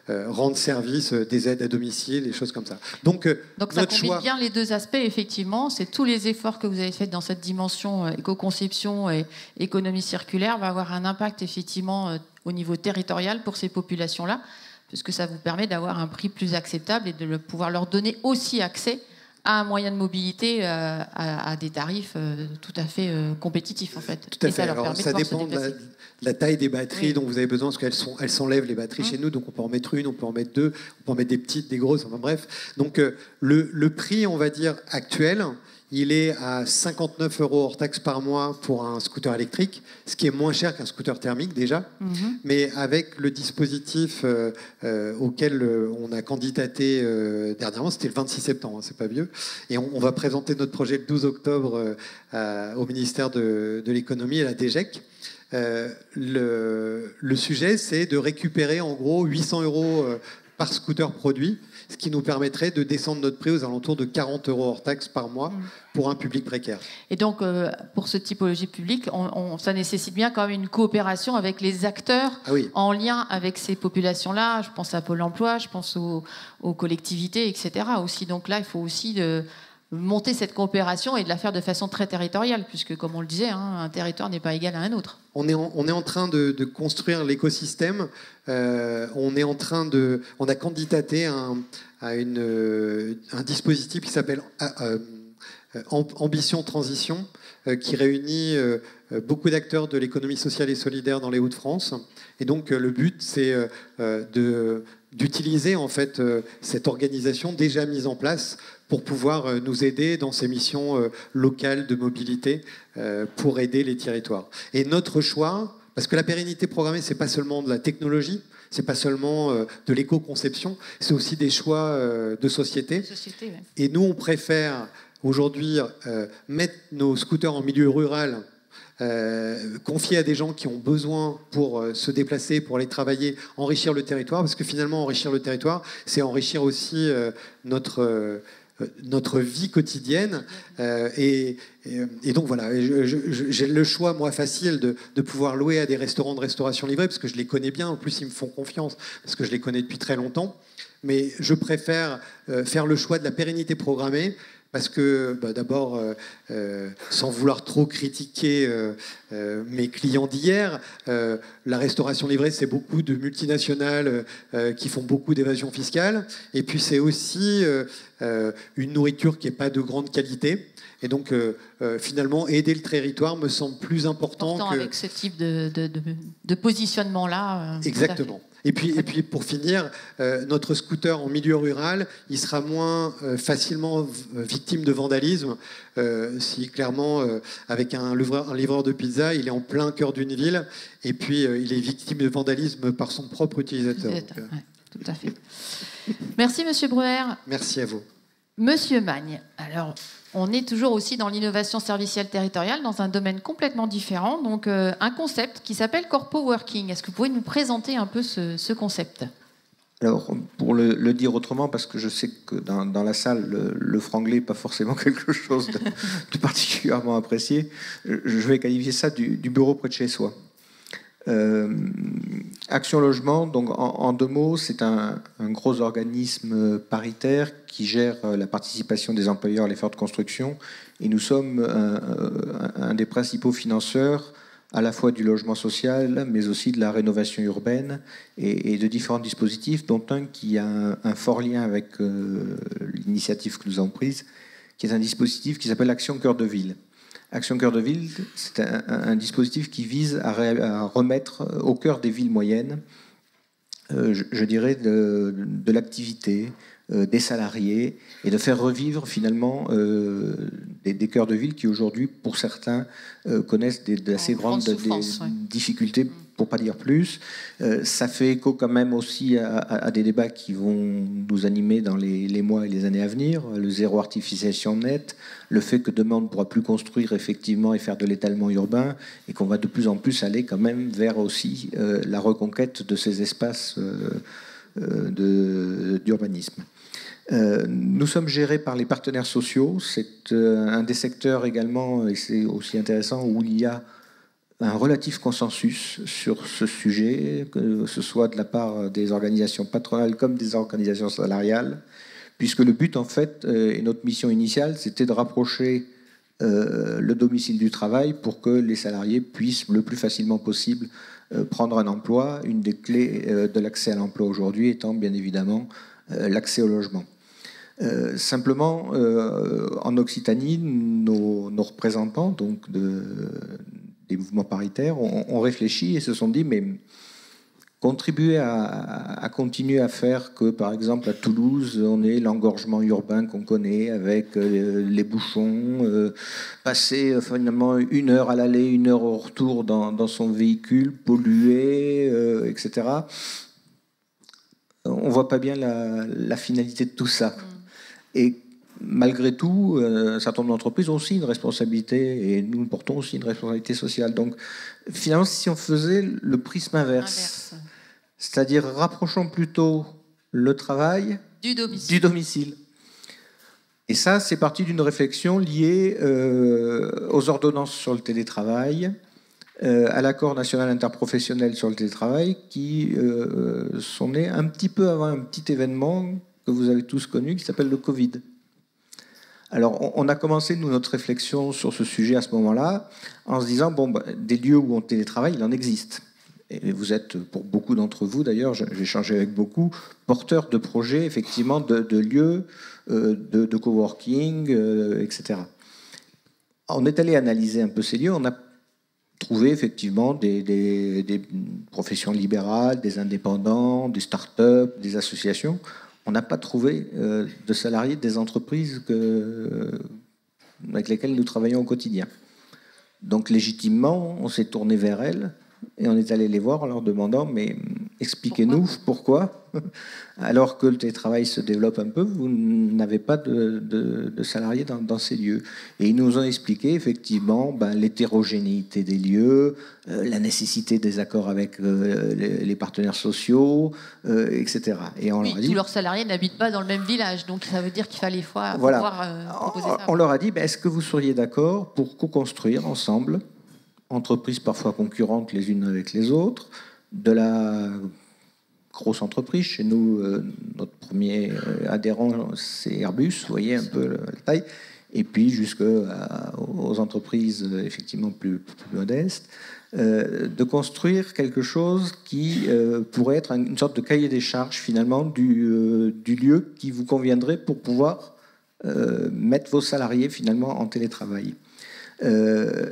rendre service des aides à domicile, des choses comme ça. Donc ça combine bien les deux aspects, effectivement. C'est tous les efforts que vous avez faits dans cette dimension éco-conception et économie circulaire va avoir un impact, effectivement, au niveau territorial pour ces populations-là, puisque ça vous permet d'avoir un prix plus acceptable et de pouvoir leur donner aussi accès à un moyen de mobilité à des tarifs tout à fait compétitifs, en fait. Tout à fait. Alors, ça dépend de la taille des batteries dont vous avez besoin, parce qu'elles s'enlèvent, les batteries, chez nous, donc on peut en mettre une, on peut en mettre deux, on peut en mettre des petites, des grosses, enfin bref. Donc le prix, on va dire, actuel, il est à 59 € hors taxe par mois pour un scooter électrique, ce qui est moins cher qu'un scooter thermique déjà. Mais avec le dispositif auquel on a candidaté dernièrement, c'était le 26 septembre, hein, c'est pas vieux, et on va présenter notre projet le 12 octobre au ministère de l'économie et à la DGEC. Le sujet, c'est de récupérer en gros 800 € par scooter produit, ce qui nous permettrait de descendre notre prix aux alentours de 40 € hors taxe par mois pour un public précaire. Et donc, pour ce typologie publique, ça nécessite bien quand même une coopération avec les acteurs en lien avec ces populations-là. Je pense à Pôle emploi, je pense aux collectivités, etc. aussi. Donc là, il faut aussi monter cette coopération et de la faire de façon très territoriale, puisque, comme on le disait, un territoire n'est pas égal à un autre. On est en train de construire l'écosystème. On a candidaté à un dispositif qui s'appelle Ambition Transition, qui réunit beaucoup d'acteurs de l'économie sociale et solidaire dans les Hauts-de-France. Et donc le but, c'est d'utiliser en fait cette organisation déjà mise en place pour pouvoir nous aider dans ces missions locales de mobilité pour aider les territoires. Et notre choix, parce que la pérennité programmée, c'est pas seulement de la technologie, c'est pas seulement de l'éco-conception, c'est aussi des choix de société. Et nous, on préfère aujourd'hui mettre nos scooters en milieu rural, confier à des gens qui ont besoin pour se déplacer, pour aller travailler, enrichir le territoire, parce que finalement, enrichir le territoire, c'est enrichir aussi notre vie quotidienne. Et donc voilà, j'ai le choix, moi, facile de pouvoir louer à des restaurants de restauration livrée, parce que je les connais bien, en plus ils me font confiance, parce que je les connais depuis très longtemps. Mais je préfère faire le choix de la pérennité programmée, parce que d'abord, sans vouloir trop critiquer mes clients d'hier, la restauration livrée, c'est beaucoup de multinationales qui font beaucoup d'évasion fiscale. Et puis c'est aussi une nourriture qui n'est pas de grande qualité. Et donc, finalement, aider le territoire me semble plus important avec ce type de positionnement-là. Exactement. Et puis, pour finir, notre scooter en milieu rural, il sera moins facilement victime de vandalisme si clairement, avec un livreur de pizza, il est en plein cœur d'une ville et puis il est victime de vandalisme par son propre utilisateur. Ouais, tout à fait. Merci, Monsieur Breuer. Merci à vous. Monsieur Magne, alors... On est toujours aussi dans l'innovation servicielle territoriale, dans un domaine complètement différent, donc un concept qui s'appelle Corpo Working. Est-ce que vous pouvez nous présenter un peu ce concept ? Alors, pour le dire autrement, parce que je sais que dans la salle, le franglais n'est pas forcément quelque chose de particulièrement apprécié, je vais qualifier ça du bureau près de chez soi. Action Logement, donc en 2 mots, c'est un gros organisme paritaire qui gère la participation des employeurs à l'effort de construction. Et nous sommes un des principaux financeurs à la fois du logement social, mais aussi de la rénovation urbaine et de différents dispositifs, dont un qui a un fort lien avec l'initiative que nous avons prise, qui est un dispositif qui s'appelle Action Cœur de Ville. Action Cœur de Ville, c'est un dispositif qui vise à remettre au cœur des villes moyennes, je dirais, de l'activité, des salariés, et de faire revivre finalement des cœurs de ville qui aujourd'hui, pour certains, connaissent d'assez grandes difficultés, pour pas dire plus. Ça fait écho quand même aussi à des débats qui vont nous animer dans les mois et les années à venir. Le zéro artificialisation net, le fait que demain on ne pourra plus construire effectivement et faire de l'étalement urbain, et qu'on va de plus en plus aller quand même vers aussi la reconquête de ces espaces d'urbanisme. Nous sommes gérés par les partenaires sociaux. C'est un des secteurs également, et c'est aussi intéressant, où il y a un relatif consensus sur ce sujet, que ce soit de la part des organisations patronales comme des organisations salariales, puisque le but, en fait, et notre mission initiale, c'était de rapprocher le domicile du travail pour que les salariés puissent le plus facilement possible prendre un emploi. Une des clés de l'accès à l'emploi aujourd'hui étant bien évidemment l'accès au logement. Simplement, en Occitanie, nos représentants donc des mouvements paritaires ont réfléchi et se sont dit, mais contribuer à continuer à faire que, par exemple, à Toulouse, on ait l'engorgement urbain qu'on connaît avec les bouchons, passer finalement 1 heure à l'aller, 1 heure au retour dans son véhicule, pollué, etc. On voit pas bien la finalité de tout ça. Et malgré tout, un certain nombre d'entreprises ont aussi une responsabilité, et nous portons aussi une responsabilité sociale. Donc, finalement, si on faisait le prisme inverse. C'est-à-dire rapprochons plutôt le travail du domicile. Et ça, c'est parti d'une réflexion liée aux ordonnances sur le télétravail, à l'accord national interprofessionnel sur le télétravail, qui sont nés un petit peu avant un petit événement que vous avez tous connu, qui s'appelle le Covid. Alors, on a commencé, nous, notre réflexion sur ce sujet à ce moment-là, en se disant, bon, des lieux où on télétravaille, il en existe. Et vous êtes, pour beaucoup d'entre vous, d'ailleurs, j'ai échangé avec beaucoup, porteurs de projets, effectivement, de lieux, de coworking, etc. On est allé analyser un peu ces lieux, on a trouvé, effectivement, des professions libérales, des indépendants, des start-up, des associations. On n'a pas trouvé de salariés des entreprises avec lesquelles nous travaillons au quotidien. Donc, légitimement, on s'est tourné vers elles et on est allé les voir en leur demandant, mais expliquez-nous pourquoi, alors que le télétravail se développe un peu, vous n'avez pas de salariés dans ces lieux. Et ils nous ont expliqué effectivement l'hétérogénéité des lieux, la nécessité des accords avec les partenaires sociaux, etc. Et on leur a dit, tous leurs salariés n'habitent pas dans le même village, donc ça veut dire qu'il fallait pouvoir proposer ça. On leur a dit, est-ce que vous seriez d'accord pour co-construire ensemble, entreprises parfois concurrentes les unes avec les autres, de la grosse entreprise. Chez nous, notre premier adhérent, c'est Airbus, vous voyez un peu la taille, et puis jusqu'aux entreprises effectivement plus modestes, de construire quelque chose qui pourrait être une sorte de cahier des charges finalement du lieu qui vous conviendrait pour pouvoir mettre vos salariés finalement en télétravail.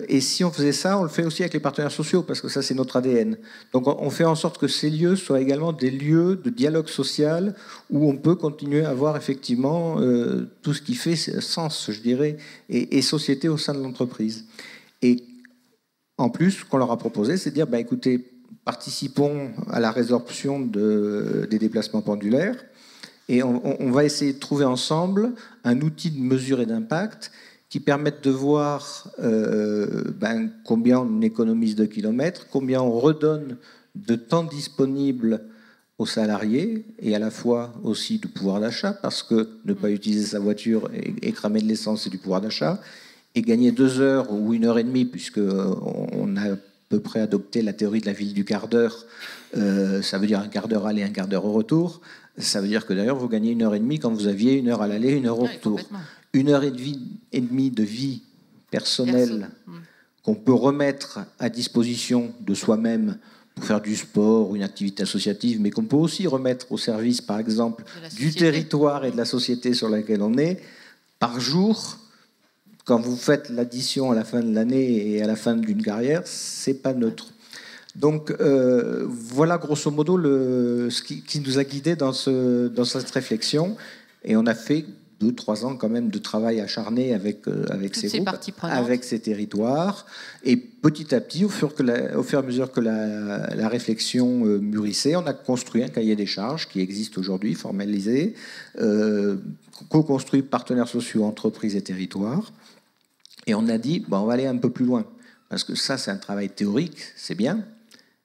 Et si on faisait ça, on le fait aussi avec les partenaires sociaux, parce que ça, c'est notre ADN. Donc, on fait en sorte que ces lieux soient également des lieux de dialogue social où on peut continuer à avoir effectivement tout ce qui fait sens, je dirais, et société au sein de l'entreprise. Et en plus, ce qu'on leur a proposé, c'est de dire, écoutez, participons à la résorption des déplacements pendulaires, et on va essayer de trouver ensemble un outil de mesure et d'impact qui permettent de voir combien on économise de kilomètres, combien on redonne de temps disponible aux salariés et à la fois aussi du pouvoir d'achat, parce que ne pas utiliser sa voiture et cramer de l'essence, c'est du pouvoir d'achat, et gagner 2 heures ou 1 heure et demie, puisqu'on a à peu près adopté la théorie de la ville du quart d'heure, ça veut dire un quart d'heure aller, un quart d'heure au retour, ça veut dire que d'ailleurs vous gagnez 1 heure et demie quand vous aviez 1 heure à l'aller, 1 heure au retour. 1 heure et demie de vie personnelle qu'on peut remettre à disposition de soi-même pour faire du sport ou une activité associative, mais qu'on peut aussi remettre au service, par exemple, du territoire et de la société sur laquelle on est, par jour. Quand vous faites l'addition à la fin de l'année et à la fin d'une carrière, c'est pas neutre. Donc voilà grosso modo ce qui nous a guidés dans cette réflexion. Et on a fait 2-3 ans quand même de travail acharné avec ces groupes, avec ces territoires. Et petit à petit, au fur et à mesure que la réflexion mûrissait, on a construit un cahier des charges qui existe aujourd'hui, formalisé, co-construit partenaires sociaux, entreprises et territoires. Et on a dit, on va aller un peu plus loin. Parce que ça, c'est un travail théorique, c'est bien.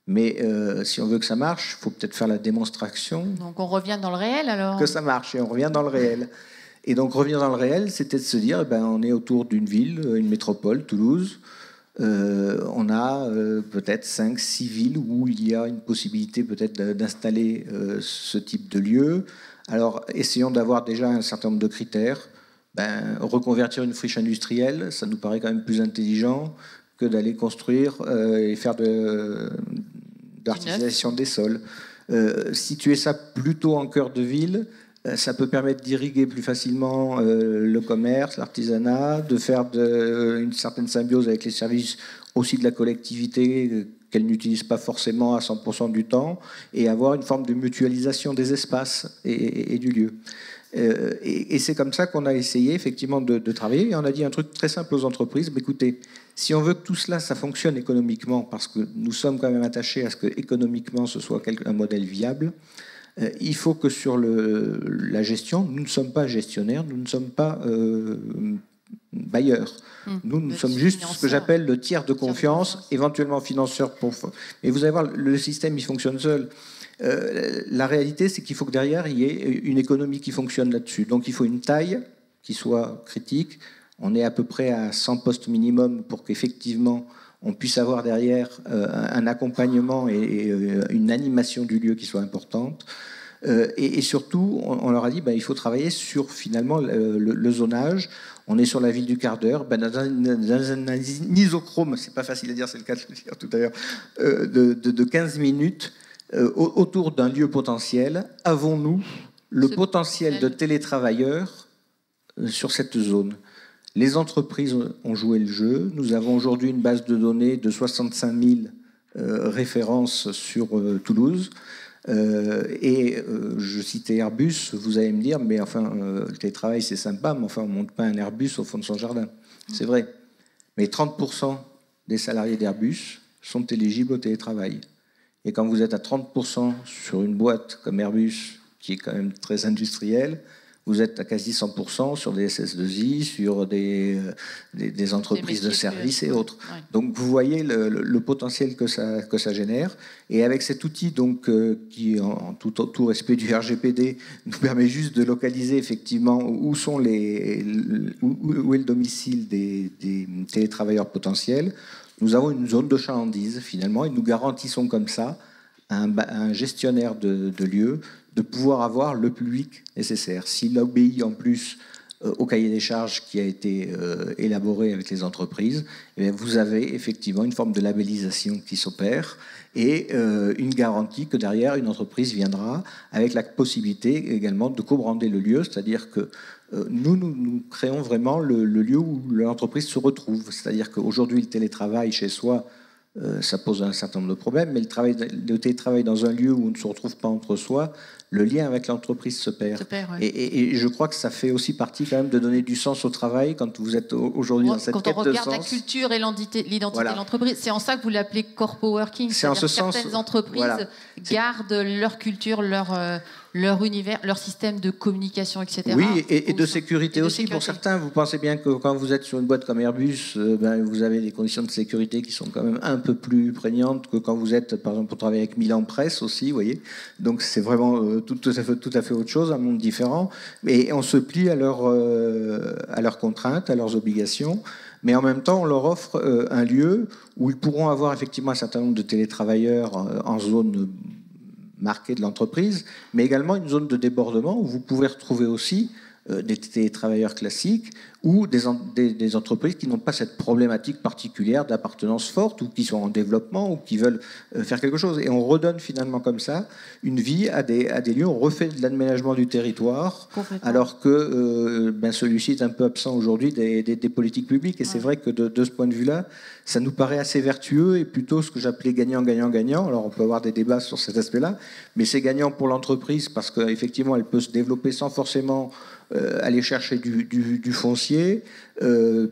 Mais si on veut que ça marche, il faut peut-être faire la démonstration. Donc on revient dans le réel alors ? Que ça marche, et on revient dans le réel. Et donc revenir dans le réel, c'était de se dire, on est autour d'une ville, une métropole, Toulouse. On a peut-être 5-6 villes où il y a une possibilité peut-être d'installer ce type de lieu. Alors essayons d'avoir déjà un certain nombre de critères. Reconvertir une friche industrielle, ça nous paraît quand même plus intelligent que d'aller construire et faire de l'artificialisation des sols. Situer ça plutôt en cœur de ville, ça peut permettre d'irriguer plus facilement le commerce, l'artisanat, de faire une certaine symbiose avec les services aussi de la collectivité qu'elle n'utilise pas forcément à 100% du temps, et avoir une forme de mutualisation des espaces et du lieu. Et c'est comme ça qu'on a essayé effectivement de travailler. Et on a dit un truc très simple aux entreprises. Écoutez, si on veut que tout cela, ça fonctionne économiquement, parce que nous sommes quand même attachés à ce que économiquement ce soit un modèle viable, il faut que sur la gestion, nous ne sommes pas gestionnaires, nous ne sommes pas bailleurs. Nous sommes juste ce que j'appelle le tiers de confiance, éventuellement financeur. Et vous allez voir, le système, il fonctionne seul. La réalité, c'est qu'il faut que derrière, il y ait une économie qui fonctionne là-dessus. Donc il faut une taille qui soit critique. On est à peu près à 100 postes minimum pour qu'effectivement on puisse avoir derrière un accompagnement et une animation du lieu qui soit importante. Et surtout, on leur a dit il faut travailler sur finalement le zonage. On est sur la ville du quart d'heure, dans un isochrome, c'est pas facile à dire, c'est le cas de le dire tout à l'heure, de 15 minutes. Autour d'un lieu potentiel, avons-nous le potentiel de télétravailleurs sur cette zone ? Les entreprises ont joué le jeu. Nous avons aujourd'hui une base de données de 65 000 références sur Toulouse. Je citais Airbus, vous allez me dire, mais enfin, le télétravail c'est sympa, mais enfin, on ne monte pas un Airbus au fond de son jardin. C'est vrai. Mais 30% des salariés d'Airbus sont éligibles au télétravail. Et quand vous êtes à 30% sur une boîte comme Airbus, qui est quand même très industrielle, vous êtes à quasi 100% sur des SS2I, sur des entreprises de services et autres. Ouais. Donc vous voyez le potentiel que ça génère. Et avec cet outil donc, qui, en tout respect du RGPD, nous permet juste de localiser effectivement où est le domicile des télétravailleurs potentiels, nous avons une zone de chalandise, finalement, et nous garantissons comme ça à un gestionnaire de lieu de pouvoir avoir le public nécessaire. S'il obéit en plus au cahier des charges qui a été élaboré avec les entreprises, eh bien, vous avez effectivement une forme de labellisation qui s'opère et une garantie que derrière, une entreprise viendra avec la possibilité également de co-brander le lieu, c'est-à-dire que nous créons vraiment le lieu où l'entreprise se retrouve. C'est-à-dire qu'aujourd'hui, le télétravail chez soi, ça pose un certain nombre de problèmes, mais le télétravail dans un lieu où on ne se retrouve pas entre soi, le lien avec l'entreprise se perd. Ouais. Et je crois que ça fait aussi partie quand même de donner du sens au travail quand vous êtes aujourd'hui dans cette quête de sens. Quand on regarde la culture et l'identité de l'entreprise, c'est en ça que vous l'appelez corpo-working. C'est en ce sens. Certaines entreprises gardent leur culture, leur univers, leur système de communication, etc. Oui, et de sécurité aussi. Pour certains, vous pensez bien que quand vous êtes sur une boîte comme Airbus, vous avez des conditions de sécurité qui sont quand même un peu plus prégnantes que quand vous êtes, par exemple, pour travailler avec Milan Presse aussi, vous voyez. Donc c'est vraiment tout à fait autre chose, un monde différent. Et on se plie à leurs contraintes, à leurs obligations. Mais en même temps, on leur offre un lieu où ils pourront avoir effectivement un certain nombre de télétravailleurs en zone marquée de l'entreprise, mais également une zone de débordement où vous pouvez retrouver aussi des télétravailleurs classiques ou des entreprises qui n'ont pas cette problématique particulière d'appartenance forte ou qui sont en développement ou qui veulent faire quelque chose. Et on redonne finalement comme ça une vie à des lieux. On refait de l'aménagement du territoire alors que celui-ci est un peu absent aujourd'hui des politiques publiques. Et c'est vrai que de ce point de vue-là, ça nous paraît assez vertueux et plutôt ce que j'appelais gagnant-gagnant-gagnant. Alors on peut avoir des débats sur cet aspect-là, mais c'est gagnant pour l'entreprise parce qu'effectivement elle peut se développer sans forcément aller chercher du foncier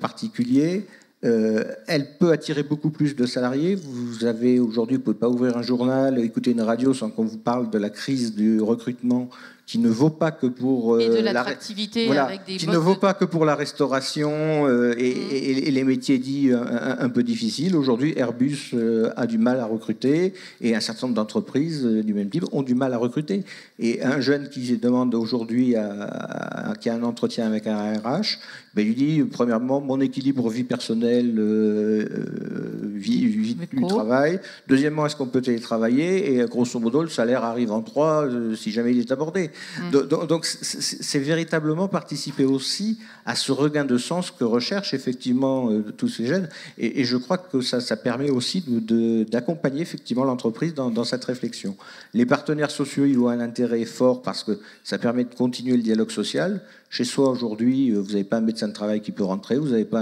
particulier. Elle peut attirer beaucoup plus de salariés. Vous avez aujourd'hui, vous ne pouvez pas ouvrir un journal, écouter une radio sans qu'on vous parle de la crise du recrutement qui ne vaut pas que pour et de l'attractivité avec des qui ne vaut pas que pour la restauration et les métiers dits un peu difficiles. Aujourd'hui, Airbus a du mal à recruter et un certain nombre d'entreprises du même type ont du mal à recruter. Et un jeune qui demande aujourd'hui qui a un entretien avec un RH, il dit premièrement mon équilibre vie personnelle, vie du travail. Deuxièmement, est-ce qu'on peut télétravailler? Et grosso modo, le salaire arrive en 3 si jamais il est abordé. Donc c'est véritablement participer aussi à ce regain de sens que recherchent effectivement tous ces jeunes. Et je crois que ça permet aussi d'accompagner effectivement l'entreprise dans cette réflexion. Les partenaires sociaux, ils ont un intérêt fort parce que ça permet de continuer le dialogue social. Chez soi, aujourd'hui, vous n'avez pas un médecin de travail qui peut rentrer, vous n'avez pas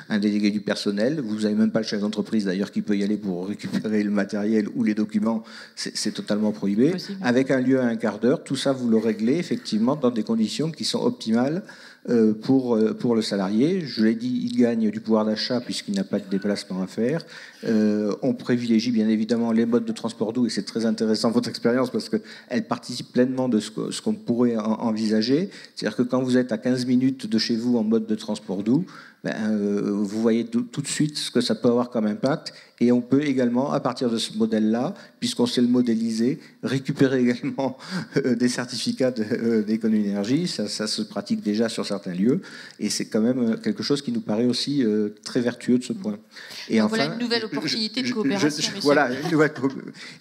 un délégué du personnel, vous n'avez même pas le chef d'entreprise d'ailleurs qui peut y aller pour récupérer le matériel ou les documents, c'est totalement prohibé. Avec un lieu à un quart d'heure, tout ça, vous le réglez effectivement dans des conditions qui sont optimales pour le salarié. Je l'ai dit, il gagne du pouvoir d'achat puisqu'il n'a pas de déplacement à faire. On privilégie bien évidemment les modes de transport doux et c'est très intéressant votre expérience parce qu'elle participe pleinement de ce qu'on pourrait envisager. C'est-à-dire que quand vous êtes à 15 minutes de chez vous en mode de transport doux, vous voyez tout de suite ce que ça peut avoir comme impact. Et on peut également, à partir de ce modèle-là, puisqu'on sait le modéliser, récupérer également des certificats d'économie d'énergie. Ça se pratique déjà sur certains lieux. Et c'est quand même quelque chose qui nous paraît aussi très vertueux de ce point. Et donc enfin, voilà une nouvelle opportunité de coopération. Voilà,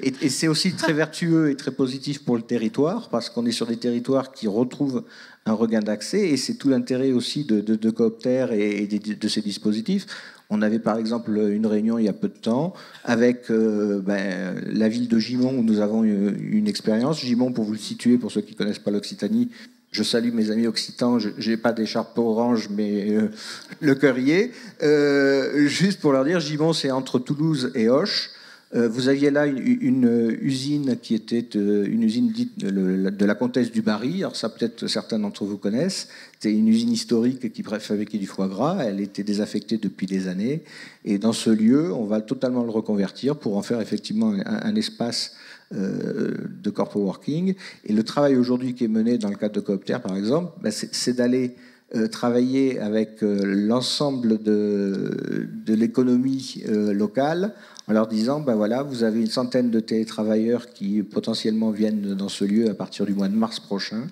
et c'est aussi très vertueux et très positif pour le territoire, parce qu'on est sur des territoires qui retrouvent un regain d'accès. Et c'est tout l'intérêt aussi de Coopter et de ces dispositifs. On avait par exemple une réunion il y a peu de temps avec la ville de Gimont où nous avons une expérience. Gimont, pour vous le situer, pour ceux qui ne connaissent pas l'Occitanie, je salue mes amis occitans, je n'ai pas d'écharpe orange, mais le cœur y est. Juste pour leur dire, Gimont, c'est entre Toulouse et Auch. Vous aviez là une usine qui était une usine dite de la comtesse du Barry. Alors ça, peut-être certains d'entre vous connaissent. C'était une usine historique qui fabriquait du foie gras. Elle était désaffectée depuis des années. Et dans ce lieu, on va totalement le reconvertir pour en faire effectivement un espace de corpo working. Et le travail aujourd'hui qui est mené dans le cadre de Coopter, par exemple, c'est d'aller travailler avec l'ensemble de l'économie locale en leur disant, voilà, vous avez une centaine de télétravailleurs qui potentiellement viennent dans ce lieu à partir du mois de mars prochain.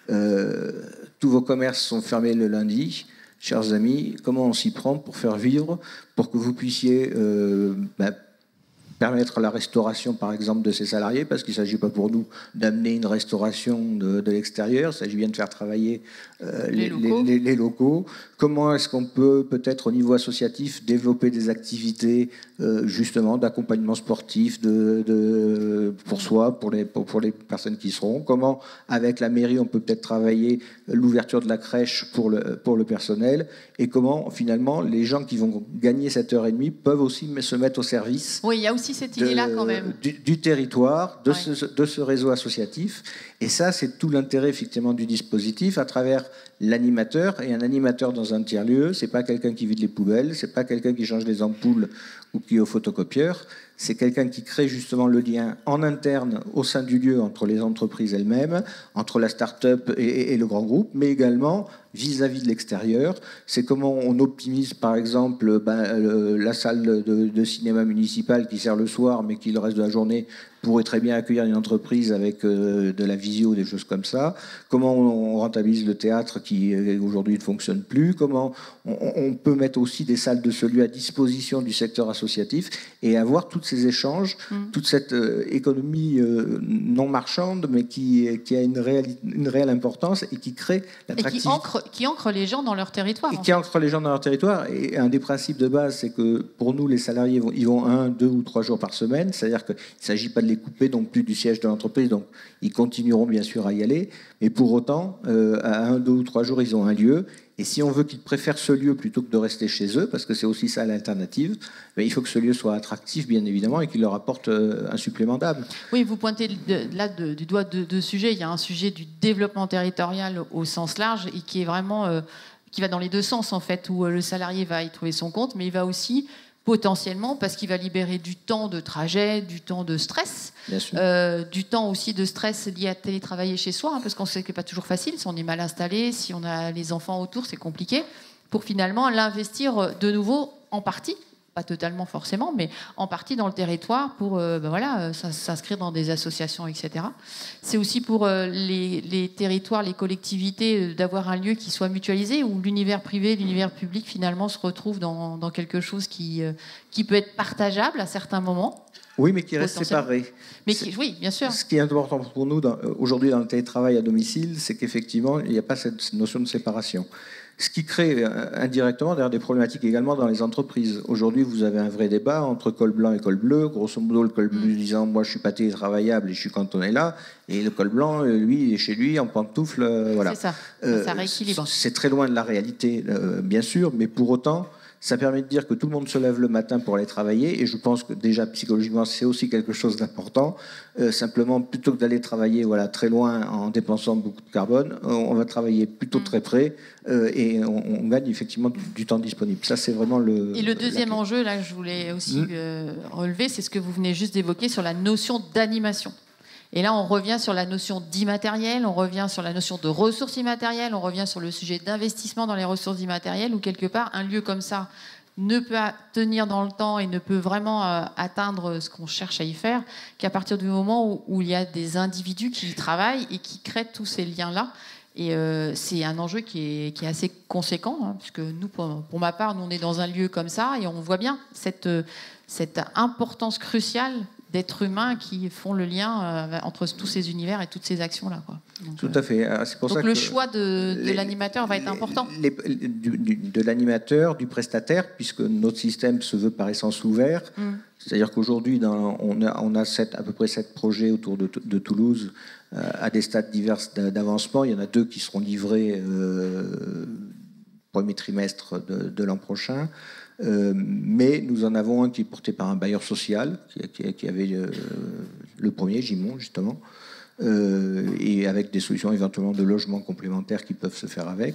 Tous vos commerces sont fermés le lundi. Chers amis, comment on s'y prend pour faire vivre, pour que vous puissiez permettre la restauration, par exemple, de ces salariés, parce qu'il ne s'agit pas pour nous d'amener une restauration de l'extérieur, il s'agit bien de faire travailler les locaux. Comment est-ce qu'on peut, peut-être au niveau associatif, développer des activités justement d'accompagnement sportif pour soi, pour les personnes qui seront. Comment, avec la mairie, on peut peut-être travailler l'ouverture de la crèche pour le personnel, et comment, finalement, les gens qui vont gagner cette heure et demie peuvent aussi se mettre au service. Oui, il y a aussi aussi cette idée-là quand même. Du territoire, de ce réseau associatif. Et ça, c'est tout l'intérêt effectivement du dispositif à travers l'animateur. Et un animateur dans un tiers-lieu, c'est pas quelqu'un qui vide les poubelles, c'est pas quelqu'un qui change les ampoules ou qui est au photocopieur. C'est quelqu'un qui crée justement le lien en interne au sein du lieu entre les entreprises elles-mêmes, entre la start-up et le grand groupe, mais également vis-à-vis de l'extérieur. C'est comment on optimise par exemple la salle de cinéma municipale qui sert le soir mais qui le reste de la journée pourrait très bien accueillir une entreprise avec de la visio, des choses comme ça. Comment on rentabilise le théâtre qui aujourd'hui ne fonctionne plus. Comment on peut mettre aussi des salles de ce lieu à disposition du secteur associatif et avoir tous ces échanges, toute cette économie non marchande mais qui a une réelle importance et qui crée l'attractivité. Et qui ancre les gens dans leur territoire. Et qui ancre les gens dans leur territoire. Et un des principes de base, c'est que pour nous, les salariés, ils vont 1, 2 ou 3 jours par semaine. C'est-à-dire qu'il ne s'agit pas de les couper non plus du siège de l'entreprise. Donc, ils continueront bien sûr à y aller. Mais pour autant, à 1, 2 ou 3 jours, ils ont un lieu. Et si on veut qu'ils préfèrent ce lieu plutôt que de rester chez eux, parce que c'est aussi ça l'alternative, il faut que ce lieu soit attractif, bien évidemment, et qu'il leur apporte un supplément d'âme. Oui, vous pointez là du doigt deux sujets. Il y a un sujet du développement territorial au sens large et qui est vraiment qui va dans les deux sens en fait, où le salarié va y trouver son compte, mais il va aussi potentiellement, parce qu'il va libérer du temps de trajet, du temps de stress, du temps aussi de stress lié à télétravailler chez soi, parce qu'on sait que c'est pas toujours facile, si on est mal installé, si on a les enfants autour, c'est compliqué, pour finalement l'investir de nouveau en partie, pas totalement forcément, mais en partie dans le territoire pour s'inscrire dans des associations, etc. C'est aussi pour les territoires, les collectivités, d'avoir un lieu qui soit mutualisé, où l'univers privé, l'univers public, finalement, se retrouve dans quelque chose qui peut être partageable à certains moments. Oui, mais qui reste séparé. Oui, bien sûr. Ce qui est important pour nous aujourd'hui dans le télétravail à domicile, c'est qu'effectivement, il n'y a pas cette notion de séparation. Ce qui crée indirectement d'ailleurs des problématiques également dans les entreprises. Aujourd'hui, vous avez un vrai débat entre col blanc et col bleu. Grosso modo, le col bleu disant « moi, je suis pas télétravaillable et je suis cantonné là », et le col blanc, lui, il est chez lui en pantoufle. Voilà. C'est ça, ça rééquilibre. C'est très loin de la réalité, bien sûr, mais pour autant, ça permet de dire que tout le monde se lève le matin pour aller travailler, et je pense que déjà psychologiquement c'est aussi quelque chose d'important. Simplement, plutôt que d'aller travailler très loin en dépensant beaucoup de carbone, on va travailler plutôt très près et on gagne effectivement du temps disponible. Ça, c'est vraiment le... Et le deuxième enjeu là, que je voulais aussi relever, c'est ce que vous venez juste d'évoquer sur la notion d'animation. Et là, on revient sur la notion d'immatériel, on revient sur la notion de ressources immatérielles, on revient sur le sujet d'investissement dans les ressources immatérielles, où quelque part, un lieu comme ça ne peut tenir dans le temps et ne peut vraiment atteindre ce qu'on cherche à y faire qu'à partir du moment où il y a des individus qui y travaillent et qui créent tous ces liens-là. Et c'est un enjeu qui est assez conséquent, puisque nous, pour ma part, nous, on est dans un lieu comme ça et on voit bien cette importance cruciale d'êtres humains qui font le lien entre tous ces univers et toutes ces actions-là. Tout à fait. C'est pour ça le choix de l'animateur va être important. De l'animateur, du prestataire, puisque notre système se veut par essence ouvert. C'est-à-dire qu'aujourd'hui, on a à peu près 7 projets autour de Toulouse à des stades divers d'avancement. Il y en a 2 qui seront livrés premier trimestre de l'an prochain. Mais nous en avons un qui est porté par un bailleur social, qui avait le premier, Gimont, justement, et avec des solutions éventuellement de logement complémentaires qui peuvent se faire avec.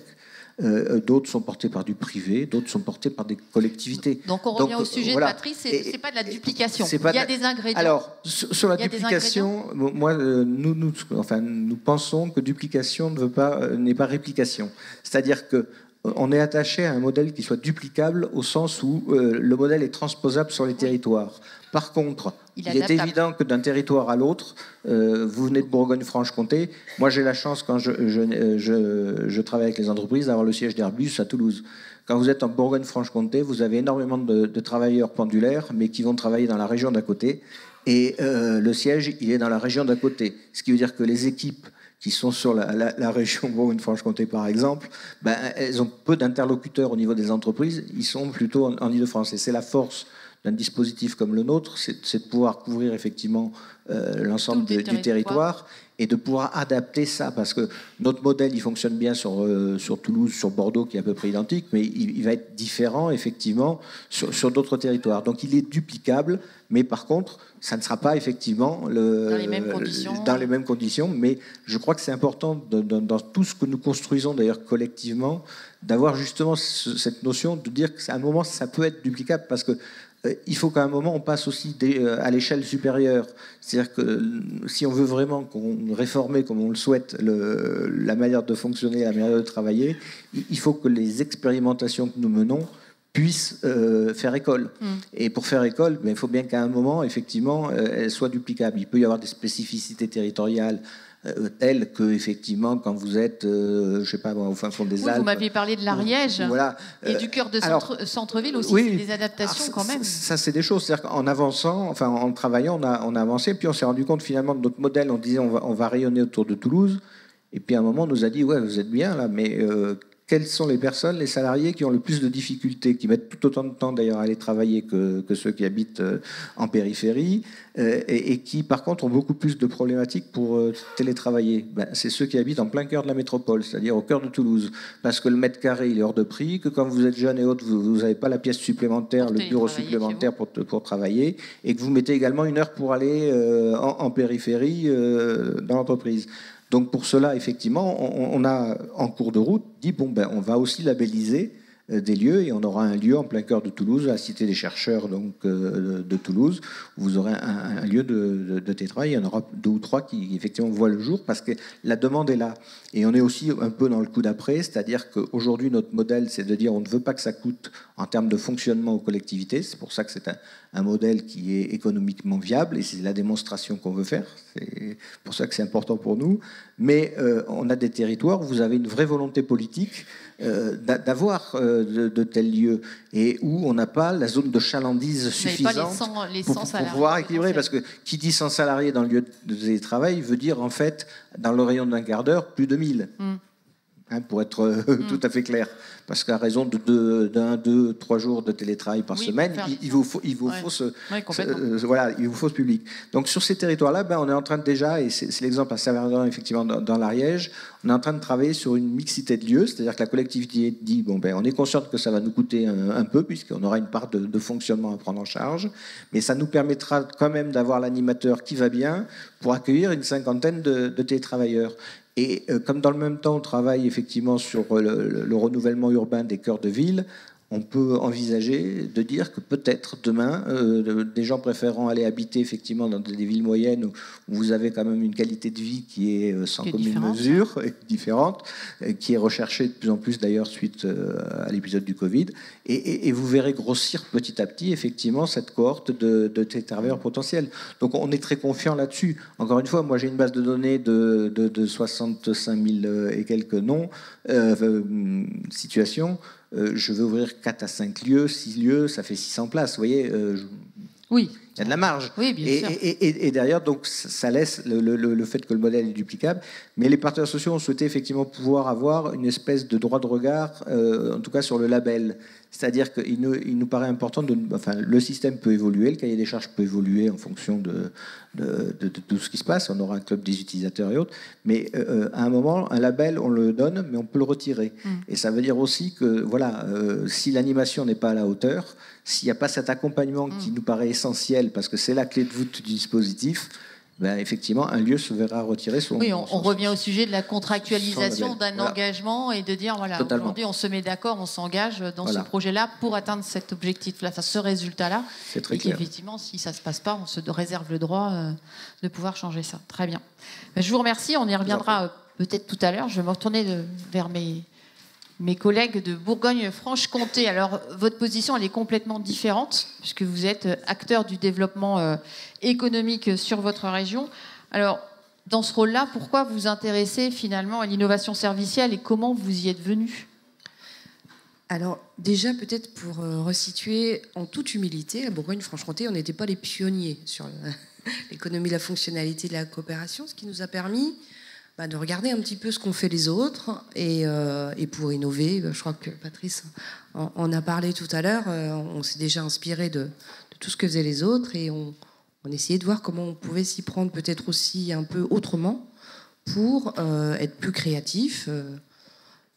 D'autres sont portés par du privé, d'autres sont portés par des collectivités. Donc on revient au sujet de Patrice, c'est pas de la duplication. Il y a des ingrédients. Alors, sur la duplication, moi, nous pensons que duplication n'est pas réplication. C'est-à-dire que on est attaché à un modèle qui soit duplicable au sens où le modèle est transposable sur les territoires. Par contre, il est évident que d'un territoire à l'autre, vous venez de Bourgogne-Franche-Comté, moi j'ai la chance quand je travaille avec les entreprises d'avoir le siège d'Airbus à Toulouse. Quand vous êtes en Bourgogne-Franche-Comté, vous avez énormément de travailleurs pendulaires, mais qui vont travailler dans la région d'à côté, et le siège, il est dans la région d'à côté. Ce qui veut dire que les équipes qui sont sur la région Bourgogne-Franche-Comté, par exemple, elles ont peu d'interlocuteurs au niveau des entreprises, ils sont plutôt en Ile-de-France. Et c'est la force d'un dispositif comme le nôtre, c'est de pouvoir couvrir effectivement l'ensemble du territoire et de pouvoir adapter ça, parce que notre modèle, il fonctionne bien sur Toulouse, sur Bordeaux, qui est à peu près identique, mais il va être différent, effectivement, sur d'autres territoires. Donc, il est duplicable, mais par contre, ça ne sera pas, effectivement, dans les mêmes conditions. Mais je crois que c'est important, dans tout ce que nous construisons, d'ailleurs, collectivement, d'avoir justement cette notion de dire qu'à un moment, ça peut être duplicable, parce que il faut qu'à un moment, on passe aussi à l'échelle supérieure. C'est-à-dire que si on veut vraiment qu'on réforme, comme on le souhaite, la manière de fonctionner, la manière de travailler, il faut que les expérimentations que nous menons puissent faire école. Et pour faire école, il faut bien qu'à un moment, effectivement, elles soient duplicables. Il peut y avoir des spécificités territoriales telles que, effectivement, quand vous êtes, je sais pas, au fin fond des Alpes. Vous m'aviez parlé de l'Ariège, voilà, et du cœur de centre-ville aussi, oui, c'est des adaptations quand même. Ça, c'est des choses. C'est-à-dire qu'en avançant, enfin, en travaillant, on a avancé, puis on s'est rendu compte finalement de notre modèle. On disait on va rayonner autour de Toulouse, et puis à un moment, on nous a dit ouais, vous êtes bien là, mais quelles sont les personnes, les salariés qui ont le plus de difficultés, qui mettent tout autant de temps d'ailleurs à aller travailler que ceux qui habitent en périphérie, et qui par contre ont beaucoup plus de problématiques pour télétravailler. C'est ceux qui habitent en plein cœur de la métropole, c'est-à-dire au cœur de Toulouse, parce que le mètre carré il est hors de prix, que quand vous êtes jeune et autres, vous n'avez pas la pièce supplémentaire, le bureau supplémentaire pour travailler, et que vous mettez également 1 heure pour aller en périphérie dans l'entreprise. Donc pour cela, effectivement, on a en cours de route dit on va aussi labelliser des lieux, et on aura un lieu en plein cœur de Toulouse, à la Cité des chercheurs donc de Toulouse, où vous aurez un lieu de télétravail. Il y en aura 2 ou 3 qui effectivement voient le jour, parce que la demande est là. Et on est aussi un peu dans le coup d'après, c'est-à-dire qu'aujourd'hui notre modèle, c'est de dire on ne veut pas que ça coûte en termes de fonctionnement aux collectivités. C'est pour ça que c'est un modèle qui est économiquement viable, et c'est la démonstration qu'on veut faire. C'est pour ça que c'est important pour nous. Mais on a des territoires où vous avez une vraie volonté politique d'avoir de tels lieux, et où on n'a pas la zone de chalandise suffisante pour pouvoir équilibrer, parce que qui dit 100 salariés dans le lieu de télétravail veut dire en fait dans le rayon d'1 quart d'heure plus de 1000. Pour être tout à fait clair. Parce qu'à raison de 1, 2, 3 jours de télétravail par semaine, il vous faut ce public. Donc sur ces territoires-là, on est en train de déjà, et c'est l'exemple à Saverdun, effectivement, dans l'Ariège, on est en train de travailler sur une mixité de lieux, c'est-à-dire que la collectivité dit, on est conscient que ça va nous coûter un peu, puisqu'on aura une part de fonctionnement à prendre en charge, mais ça nous permettra quand même d'avoir l'animateur qui va bien pour accueillir une 50aine de télétravailleurs. Et comme dans le même temps, on travaille effectivement sur le renouvellement urbain des cœurs de ville, on peut envisager de dire que peut-être demain, des gens préféreront aller habiter effectivement dans des villes moyennes où vous avez quand même une qualité de vie qui est sans commune mesure, et différente, qui est recherchée de plus en plus d'ailleurs suite à l'épisode du Covid. Et vous verrez grossir petit à petit effectivement cette cohorte de télétravailleurs potentiels. Donc on est très confiant là-dessus. Encore une fois, moi j'ai une base de données de 65 000 et quelques noms, situations. Je veux ouvrir 4 à 5 lieux, 6 lieux, ça fait 600 places. Vous voyez, oui. Il y a de la marge. Oui, bien sûr. Et derrière, donc, ça laisse le fait que le modèle est duplicable. Mais les partenaires sociaux ont souhaité effectivement pouvoir avoir une espèce de droit de regard, en tout cas sur le label. C'est-à-dire qu'il nous paraît important le système peut évoluer, le cahier des charges peut évoluer en fonction de tout ce qui se passe. On aura un club des utilisateurs et autres. Mais à un moment, un label, on le donne, mais on peut le retirer. Et ça veut dire aussi que, si l'animation n'est pas à la hauteur, s'il n'y a pas cet accompagnement qui nous paraît essentiel, parce que c'est la clé de voûte du dispositif, effectivement, un lieu se verra retirer son... Oui, on revient au sujet de la contractualisation d'un engagement, et de dire, aujourd'hui, on se met d'accord, on s'engage dans ce projet-là pour atteindre cet objectif-là, ce résultat-là. C'est très clair. Qu'effectivement, si ça ne se passe pas, on se réserve le droit de pouvoir changer ça. Très bien. Je vous remercie, on y reviendra peut-être tout à l'heure. Je vais me retourner vers mes collègues de Bourgogne-Franche-Comté. Alors, votre position, elle est complètement différente, puisque vous êtes acteur du développement économique sur votre région. Alors, dans ce rôle-là, pourquoi vous vous intéressez finalement à l'innovation servicielle, et comment vous y êtes venu ? Alors, déjà, peut-être pour resituer en toute humilité, à Bourgogne-Franche-Comté, on n'était pas les pionniers sur l'économie, la fonctionnalité de la coopération, ce qui nous a permis de regarder un petit peu ce qu'ont fait les autres, et pour innover, je crois que Patrice en a parlé tout à l'heure, on s'est déjà inspiré de tout ce que faisaient les autres, et on essayait de voir comment on pouvait s'y prendre peut-être aussi un peu autrement pour être plus créatif,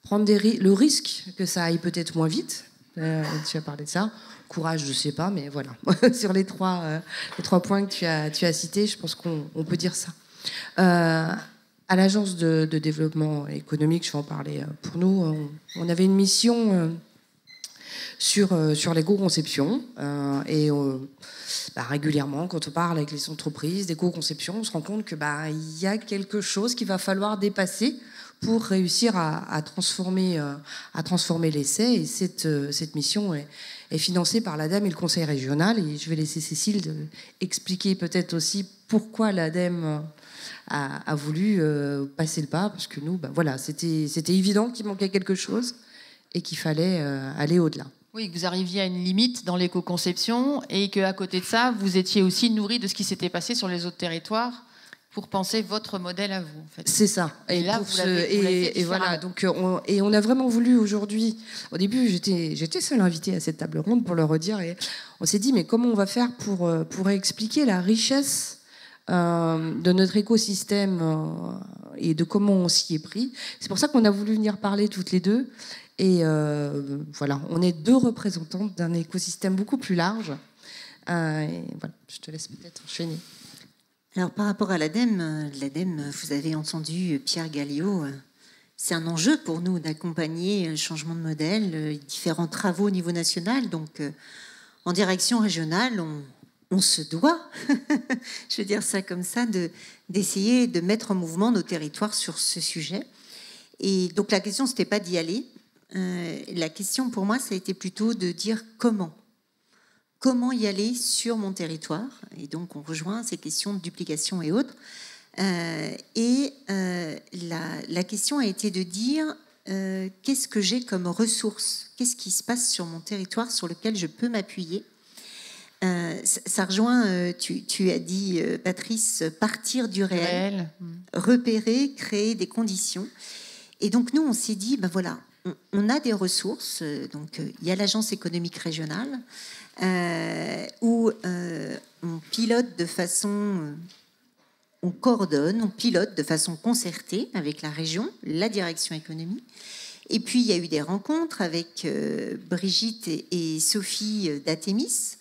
prendre le risque que ça aille peut-être moins vite. Tu as parlé de ça. Courage, je ne sais pas, mais voilà. Sur les trois points que tu as cités, je pense qu'on peut dire ça. À l'agence de développement économique, je vais en parler pour nous, on avait une mission sur l'éco-conception. Et régulièrement, quand on parle avec les entreprises d'éco-conception, on se rend compte que y a quelque chose qu'il va falloir dépasser pour réussir à transformer l'essai. Et cette mission est financée par l'ADEME et le Conseil régional. Et je vais laisser Cécile expliquer peut-être aussi pourquoi l'ADEME a voulu passer le pas, parce que nous, c'était évident qu'il manquait quelque chose et qu'il fallait aller au-delà. Oui, que vous arriviez à une limite dans l'éco-conception et qu'à côté de ça, vous étiez aussi nourri de ce qui s'était passé sur les autres territoires pour penser votre modèle à vous. En fait. C'est ça. Et là, vous l'avez fait voilà. Donc, on a vraiment voulu aujourd'hui. Au début, j'étais seule invitée à cette table ronde pour le redire, et on s'est dit mais comment on va faire pour expliquer la richesse de notre écosystème et de comment on s'y est pris. C'est pour ça qu'on a voulu venir parler toutes les deux. Et voilà, on est deux représentantes d'un écosystème beaucoup plus large. Et voilà, je te laisse peut-être enchaîner. Alors, par rapport à l'ADEME, vous avez entendu Pierre Galliot, c'est un enjeu pour nous d'accompagner le changement de modèle, différents travaux au niveau national. Donc, en direction régionale, on se doit, je vais dire ça comme ça, d'essayer de mettre en mouvement nos territoires sur ce sujet. Et donc, la question, ce n'était pas d'y aller. La question, pour moi, ça a été plutôt de dire comment. Comment y aller sur mon territoire? Et donc, on rejoint ces questions de duplication et autres. La question a été de dire qu'est-ce que j'ai comme ressources? Qu'est-ce qui se passe sur mon territoire sur lequel je peux m'appuyer? Ça rejoint, tu as dit, Patrice, partir du réel. Repérer, créer des conditions. Et donc, nous, on s'est dit, voilà, on a des ressources. Donc, il y a l'agence économique régionale, où on pilote de façon, on coordonne, on pilote de façon concertée avec la région, la direction économie. Et puis il y a eu des rencontres avec Brigitte et Sophie d'Athémis.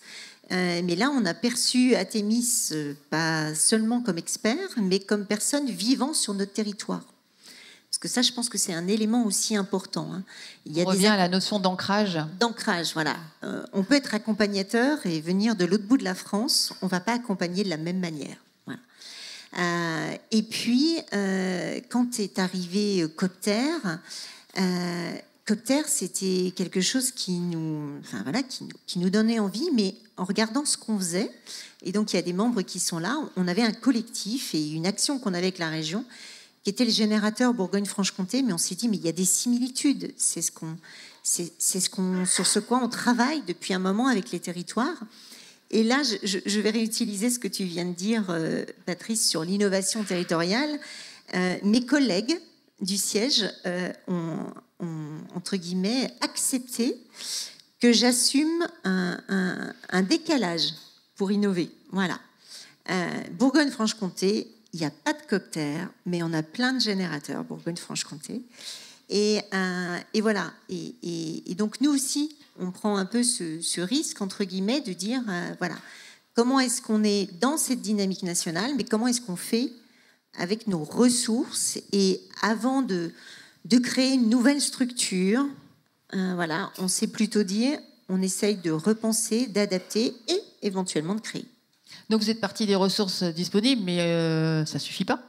Mais là, on a perçu Athémis pas seulement comme expert, mais comme personne vivant sur notre territoire. Parce que ça, je pense que c'est un élément aussi important. On revient à la notion d'ancrage. D'ancrage, voilà. On peut être accompagnateur et venir de l'autre bout de la France. On ne va pas accompagner de la même manière. Voilà. Et puis, quand est arrivé Copter, c'était quelque chose qui nous donnait envie, mais en regardant ce qu'on faisait, et donc il y a des membres qui sont là, on avait un collectif et une action qu'on avait avec la région, qui était le générateur Bourgogne-Franche-Comté, mais on s'est dit, mais il y a des similitudes. C'est sur ce quoi on travaille depuis un moment avec les territoires. Et là, je vais réutiliser ce que tu viens de dire, Patrice, sur l'innovation territoriale. Mes collègues du siège ont, entre guillemets, accepté que j'assume un décalage pour innover. Voilà. Bourgogne-Franche-Comté, il n'y a pas de Copter, mais on a plein de générateurs, Bourgogne-Franche-Comté. Et voilà. Et donc, nous aussi, on prend un peu ce risque, entre guillemets, de dire, voilà, comment est-ce qu'on est dans cette dynamique nationale, mais comment est-ce qu'on fait avec nos ressources? Et avant de créer une nouvelle structure, voilà, on sait plutôt dire, on essaye de repenser, d'adapter et éventuellement de créer. Donc vous êtes parti des ressources disponibles, mais ça ne suffit pas.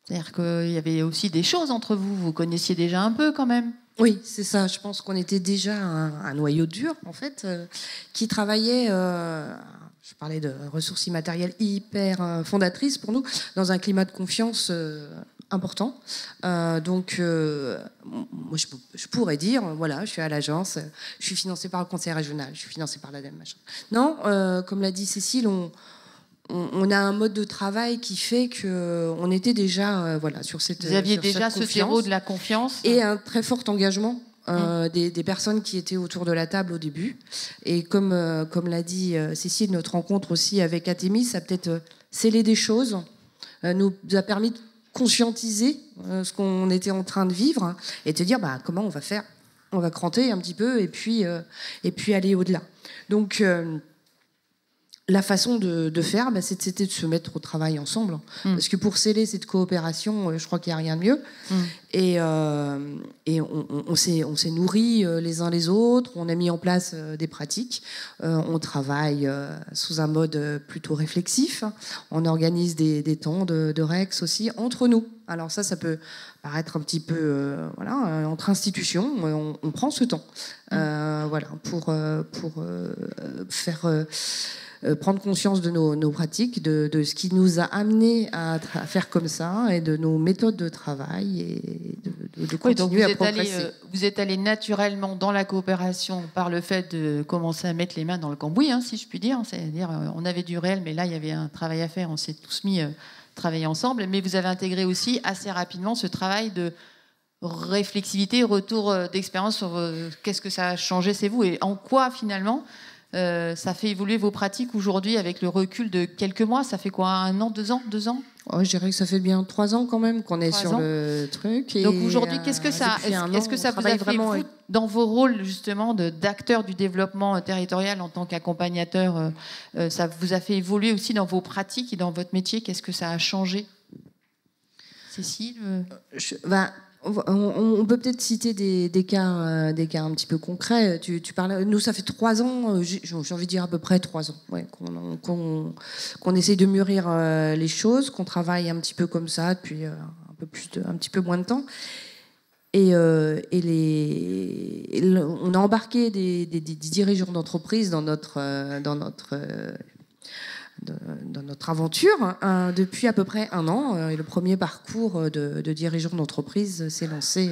C'est-à-dire qu'il y avait aussi des choses entre vous. Vous connaissiez déjà un peu quand même. Oui, c'est ça. Je pense qu'on était déjà un noyau dur, en fait, qui travaillait... je parlais de ressources immatérielles hyper fondatrices pour nous, dans un climat de confiance important. Donc, moi, je pourrais dire, voilà, je suis à l'agence, je suis financée par le conseil régional, je suis financée par l'ADEME, machin. Non, comme l'a dit Cécile, on a un mode de travail qui fait qu'on était déjà voilà, sur cette Vous aviez sur déjà cette ce terreau de la confiance. et un très fort engagement des personnes qui étaient autour de la table au début. Et comme l'a dit Cécile, notre rencontre aussi avec Athémis a peut-être scellé des choses, nous a permis de conscientiser ce qu'on était en train de vivre et de se dire comment on va faire. On va cranter un petit peu et puis aller au-delà. Donc, la façon de faire, c'était de se mettre au travail ensemble. Parce que pour sceller cette coopération, je crois qu'il n'y a rien de mieux. Et on s'est nourris les uns les autres, on a mis en place des pratiques, on travaille sous un mode plutôt réflexif, on organise des temps de Rex aussi entre nous. Alors ça peut paraître un petit peu entre institutions, on prend ce temps pour faire prendre conscience de nos pratiques, de ce qui nous a amené à faire comme ça et de nos méthodes de travail et de continuer à progresser. Vous êtes allé naturellement dans la coopération par le fait de commencer à mettre les mains dans le cambouis, si je puis dire. C'est-à-dire, on avait du réel, mais là, il y avait un travail à faire. On s'est tous mis à travailler ensemble. Mais vous avez intégré aussi assez rapidement ce travail de réflexivité, retour d'expérience sur qu'est-ce que ça a changé, c'est vous, et en quoi, finalement, ça fait évoluer vos pratiques aujourd'hui avec le recul de quelques mois. Ça fait quoi, 1 an, 2 ans, 2 ans? Je dirais que ça fait bien 3 ans quand même qu'on est sur le truc. Et donc aujourd'hui, qu'est-ce que ça, est-ce que ça vous a fait, vous, dans vos rôles justement d'acteurs du développement territorial en tant qu'accompagnateur, ça vous a fait évoluer aussi dans vos pratiques et dans votre métier? Qu'est-ce que ça a changé, Cécile? On peut peut-être citer des cas un petit peu concrets. Tu parlais, nous, ça fait 3 ans, j'ai envie de dire à peu près 3 ans, qu'on essaye de mûrir les choses, qu'on travaille un petit peu comme ça depuis un petit peu moins de temps. Et on a embarqué des dirigeants d'entreprise dans notre aventure depuis à peu près 1 an. Et le premier parcours de dirigeant d'entreprise s'est lancé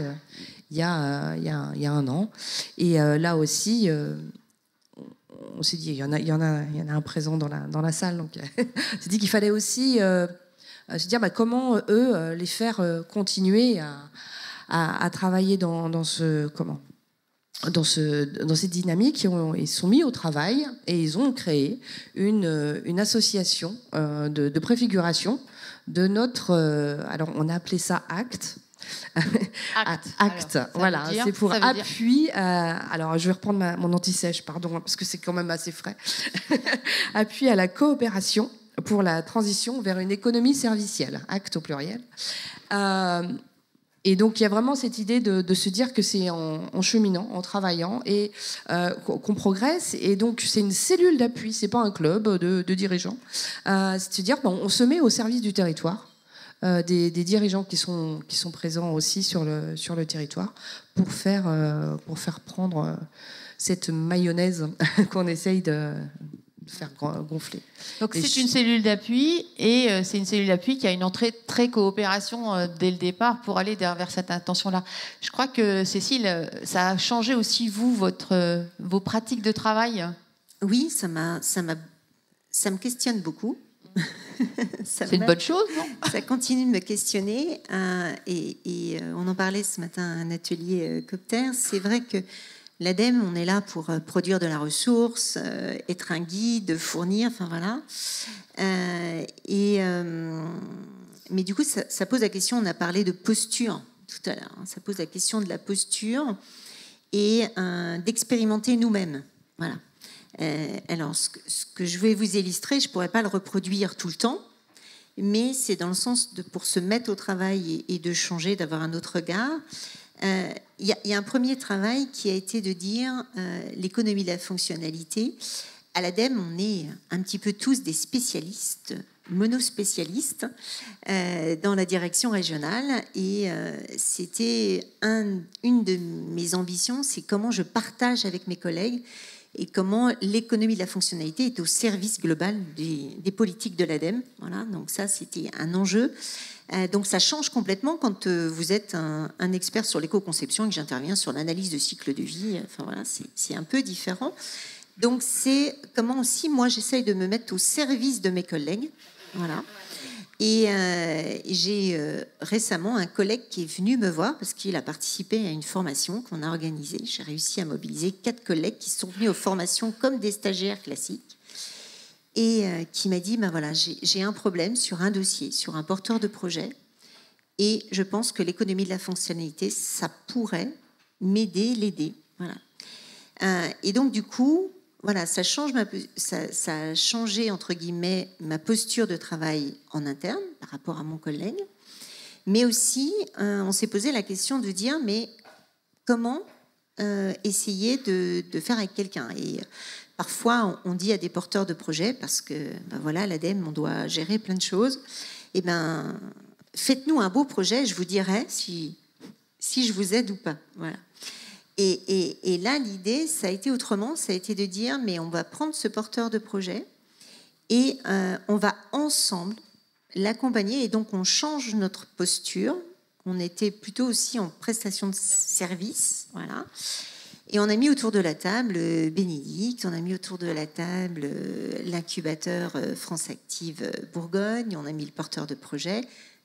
il y a 1 an. Et là aussi, on s'est dit, il y en a un présent dans la salle. Donc, on s'est dit qu'il fallait aussi se dire comment eux les faire continuer à travailler dans cette dynamique. Ils sont mis au travail et ils ont créé une association de préfiguration de notre... alors, on a appelé ça ACT. ACT, voilà. C'est pour appui... alors, je vais reprendre mon anti-sèche, pardon, parce que c'est quand même assez frais. Appui à la coopération pour la transition vers une économie servicielle. ACT au pluriel. Et donc, il y a vraiment cette idée de se dire que c'est en cheminant, en travaillant, et qu'on progresse. Et donc, c'est une cellule d'appui, c'est pas un club de dirigeants. C'est de se dire, on se met au service du territoire, des dirigeants qui sont présents aussi sur le territoire, pour faire prendre cette mayonnaise qu'on essaye de faire gonfler. Donc c'est une cellule d'appui, et c'est une cellule d'appui qui a une entrée très coopération dès le départ pour aller vers cette intention-là. Je crois que, Cécile, ça a changé aussi, vos pratiques de travail. Oui, ça me questionne beaucoup. C'est une bonne chose, non? Ça continue de me questionner. Et on en parlait ce matin à un atelier Copter. C'est vrai que l'ADEME, on est là pour produire de la ressource, être un guide, fournir, enfin voilà. Mais du coup, ça pose la question, on a parlé de posture tout à l'heure, ça pose la question de la posture et d'expérimenter nous-mêmes. Voilà. Alors, ce que je vais vous illustrer, je ne pourrais pas le reproduire tout le temps, mais c'est dans le sens pour se mettre au travail et de changer, d'avoir un autre regard. Il y a un premier travail qui a été de dire l'économie de la fonctionnalité. À l'ADEME, on est un petit peu tous des spécialistes, monospécialistes, dans la direction régionale. Et c'était une de mes ambitions, c'est comment je partage avec mes collègues et comment l'économie de la fonctionnalité est au service global des politiques de l'ADEME. Voilà, donc ça, c'était un enjeu. Donc ça change complètement quand vous êtes un expert sur l'éco-conception et que j'interviens sur l'analyse de cycle de vie. Enfin voilà, c'est un peu différent. Donc c'est comment aussi moi j'essaye de me mettre au service de mes collègues, voilà, Et j'ai récemment un collègue qui est venu me voir parce qu'il a participé à une formation qu'on a organisée. J'ai réussi à mobiliser 4 collègues qui sont venus aux formations comme des stagiaires classiques et qui m'a dit, ben voilà, j'ai un problème sur un dossier, sur un porteur de projet et je pense que l'économie de la fonctionnalité, ça pourrait m'aider, l'aider. Voilà. Et donc du coup, voilà, ça a changé, entre guillemets, ma posture de travail en interne par rapport à mon collègue. Mais aussi, on s'est posé la question de dire, mais comment essayer de faire avec quelqu'un ? Et parfois, on dit à des porteurs de projets, parce que, ben voilà, à l'ADEME, on doit gérer plein de choses, et ben, faites-nous un beau projet, je vous dirai si je vous aide ou pas. Voilà. Et là, l'idée, ça a été autrement, ça a été de dire, mais on va prendre ce porteur de projet et on va ensemble l'accompagner. Et donc, on change notre posture. On était plutôt aussi en prestation de service. Voilà. Et on a mis autour de la table Bénédicte, on a mis autour de la table l'incubateur France Active Bourgogne, on a mis le porteur de projet.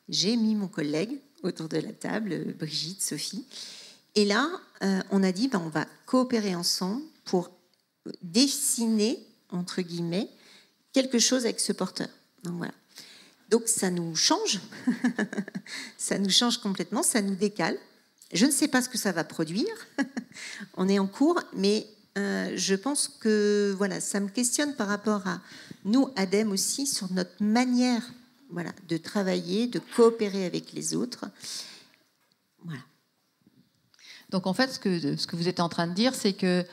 J'ai mis mon collègue autour de la table, Brigitte, Sophie. Et là, on a dit, ben, on va coopérer ensemble pour dessiner, entre guillemets, quelque chose avec ce porteur. Donc, voilà. Donc ça nous change, ça nous change complètement, ça nous décale. Je ne sais pas ce que ça va produire, on est en cours, mais je pense que voilà, ça me questionne par rapport à nous, ADEME aussi, sur notre manière voilà, de travailler, de coopérer avec les autres. Voilà. Donc en fait, ce que vous êtes en train de dire, c'est que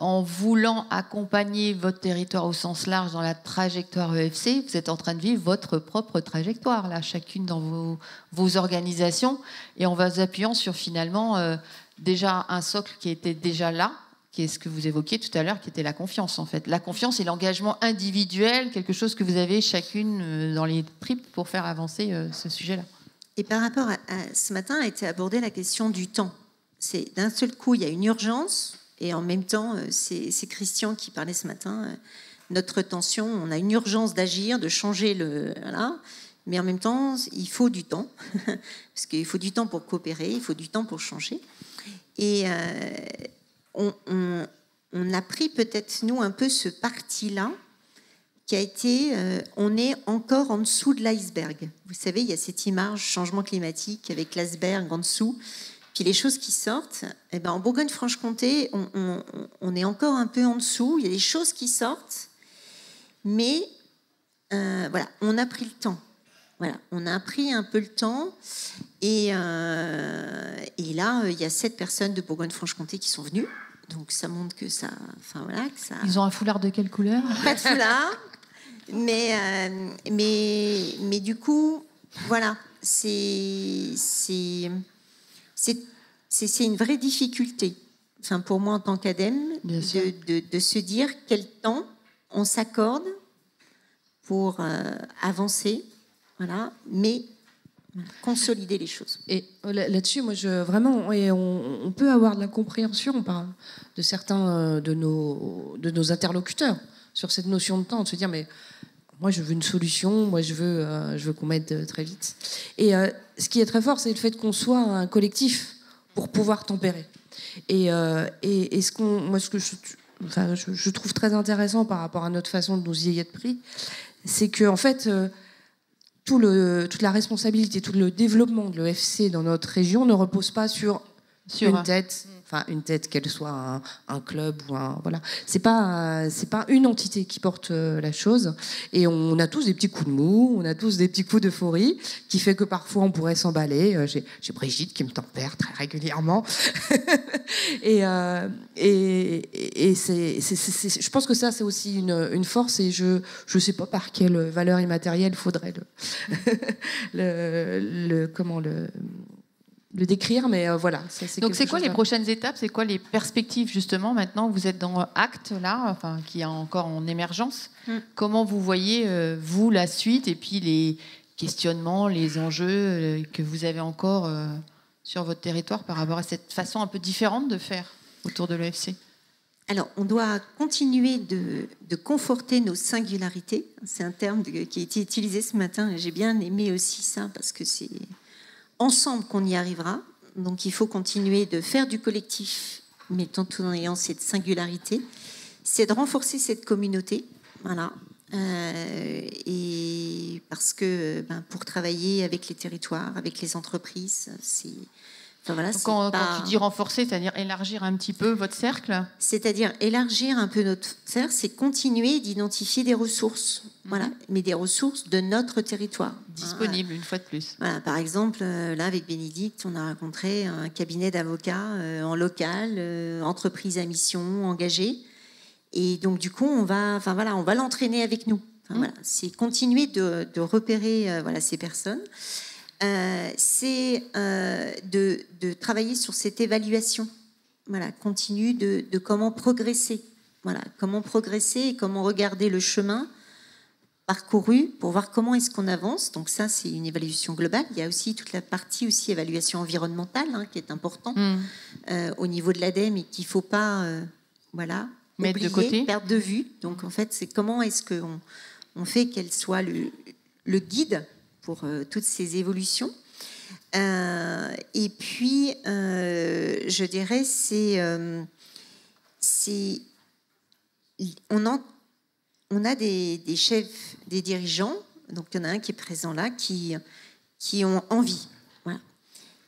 en voulant accompagner votre territoire au sens large dans la trajectoire EFC, vous êtes en train de vivre votre propre trajectoire, là, chacune dans vos organisations, et en vous appuyant sur finalement déjà un socle qui était déjà là, qui est ce que vous évoquiez tout à l'heure, qui était la confiance en fait. La confiance et l'engagement individuel, quelque chose que vous avez chacune dans les tripes pour faire avancer ce sujet-là. Et par rapport à ce matin a été abordée la question du temps. C'est d'un seul coup, il y a une urgence. Et en même temps, c'est Christian qui parlait ce matin, notre tension, on a une urgence d'agir, de changer voilà, mais en même temps, il faut du temps, parce qu'il faut du temps pour coopérer, il faut du temps pour changer. Et on a pris peut-être, nous, un peu ce parti-là, qui a été, on est encore en dessous de l'iceberg. Vous savez, il y a cette image changement climatique avec l'iceberg en dessous. Puis les choses qui sortent, eh ben en Bourgogne-Franche-Comté, on est encore un peu en dessous. Il y a des choses qui sortent, mais voilà, on a pris le temps. Voilà, on a pris un peu le temps. Et là, il y a 7 personnes de Bourgogne-Franche-Comté qui sont venues. Donc ça montre que ça, enfin voilà, que ça. Ils ont un foulard de quelle couleur ? Pas de foulard, mais du coup, voilà, c'est une vraie difficulté, enfin pour moi en tant qu'ADEME, de se dire quel temps on s'accorde pour avancer, voilà, mais consolider les choses. Et là-dessus, moi, vraiment, on peut avoir de la compréhension de certains de nos interlocuteurs sur cette notion de temps, de se dire mais moi je veux une solution, moi je veux qu'on m'aide très vite. Et ce qui est très fort, c'est le fait qu'on soit un collectif pour pouvoir tempérer. Et ce que je trouve très intéressant par rapport à notre façon de nous y être pris, c'est que en fait toute la responsabilité, tout le développement de l'EFC dans notre région ne repose pas sur une tête. Enfin, une tête, qu'elle soit un club ou voilà. C'est pas une entité qui porte la chose. Et on a tous des petits coups de mou, on a tous des petits coups d'euphorie, qui fait que parfois on pourrait s'emballer. J'ai Brigitte qui me tempère très régulièrement. et je pense que ça, c'est aussi une force. Et je sais pas par quelle valeur immatérielle faudrait le décrire, mais voilà. Donc c'est quoi les prochaines étapes ? C'est quoi les perspectives justement maintenant ? Vous êtes dans Acte là, enfin qui est encore en émergence. Comment vous voyez vous la suite et puis les questionnements, les enjeux que vous avez encore sur votre territoire par rapport à cette façon un peu différente de faire autour de l'EFC ? Alors, on doit continuer de conforter nos singularités. C'est un terme qui a été utilisé ce matin. J'ai bien aimé aussi ça, parce que c'est ensemble qu'on y arrivera. Donc, il faut continuer de faire du collectif, mais tout en ayant cette singularité. C'est de renforcer cette communauté. Voilà. Et parce que pour travailler avec les territoires, avec les entreprises, c'est... Enfin, voilà, Donc quand tu dis renforcer, c'est-à-dire élargir un petit peu votre cercle? C'est-à-dire élargir un peu notre cercle, c'est continuer d'identifier des ressources, voilà, mais des ressources de notre territoire. Disponibles, une fois de plus. Voilà, par exemple, là, avec Bénédicte, on a rencontré un cabinet d'avocats en local, entreprise à mission, engagée. Et donc, du coup, on va l'entraîner avec nous. Enfin, voilà, c'est continuer de repérer ces personnes. C'est de travailler sur cette évaluation, voilà, continue de comment progresser, voilà, comment progresser et comment regarder le chemin parcouru pour voir comment est-ce qu'on avance. Donc ça, c'est une évaluation globale. Il y a aussi toute la partie aussi évaluation environnementale qui est importante au niveau de l'ADEME et qu'il ne faut pas mettre oublier, de côté, perdre de vue. Donc en fait, c'est comment est-ce qu'on fait qu'elle soit le guide pour toutes ces évolutions. Et puis, je dirais, on a des chefs, des dirigeants, donc il y en a un qui est présent là, qui ont envie. Voilà.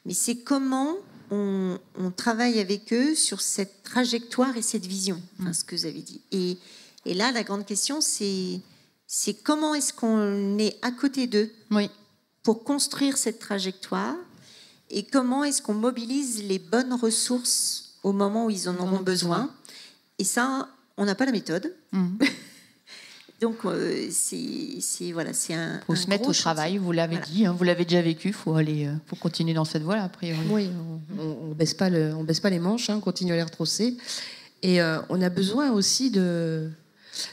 Mais c'est comment on travaille avec eux sur cette trajectoire et cette vision, ce que vous avez dit. Et là, la grande question, c'est comment est-ce qu'on est à côté d'eux pour construire cette trajectoire et comment est-ce qu'on mobilise les bonnes ressources au moment où ils en auront besoin. Et ça, on n'a pas la méthode. Donc, c'est un. Faut se mettre au travail. Vous l'avez dit, vous l'avez déjà vécu. Faut continuer dans cette voie-là, a priori. Oui, on baisse pas les manches, on continue à les retrousser. Et on a besoin aussi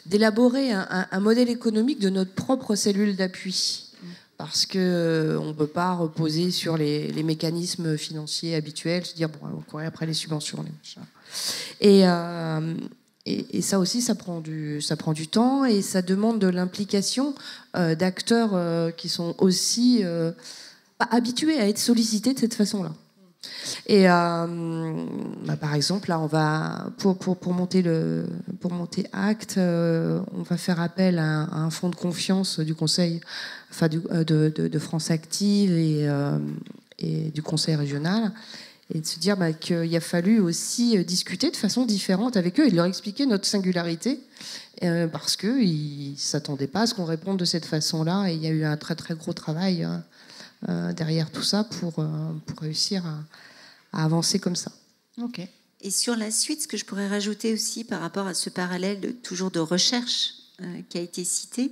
d'élaborer un modèle économique de notre propre cellule d'appui. Parce qu'on ne peut pas reposer sur les mécanismes financiers habituels, se dire, on courir après les subventions, les machins. Et ça aussi, ça prend du temps et ça demande de l'implication d'acteurs qui sont aussi habitués à être sollicités de cette façon-là. Et par exemple, là, on va pour monter Acte, on va faire appel à un fonds de confiance du Conseil, de France Active et du Conseil régional, et de se dire qu'il a fallu aussi discuter de façon différente avec eux et de leur expliquer notre singularité, parce qu'ils ne s'attendaient pas à ce qu'on réponde de cette façon-là, et il y a eu un très très gros travail derrière tout ça pour réussir à avancer comme ça. Ok. Et sur la suite, ce que je pourrais rajouter aussi par rapport à ce parallèle toujours de recherche qui a été cité,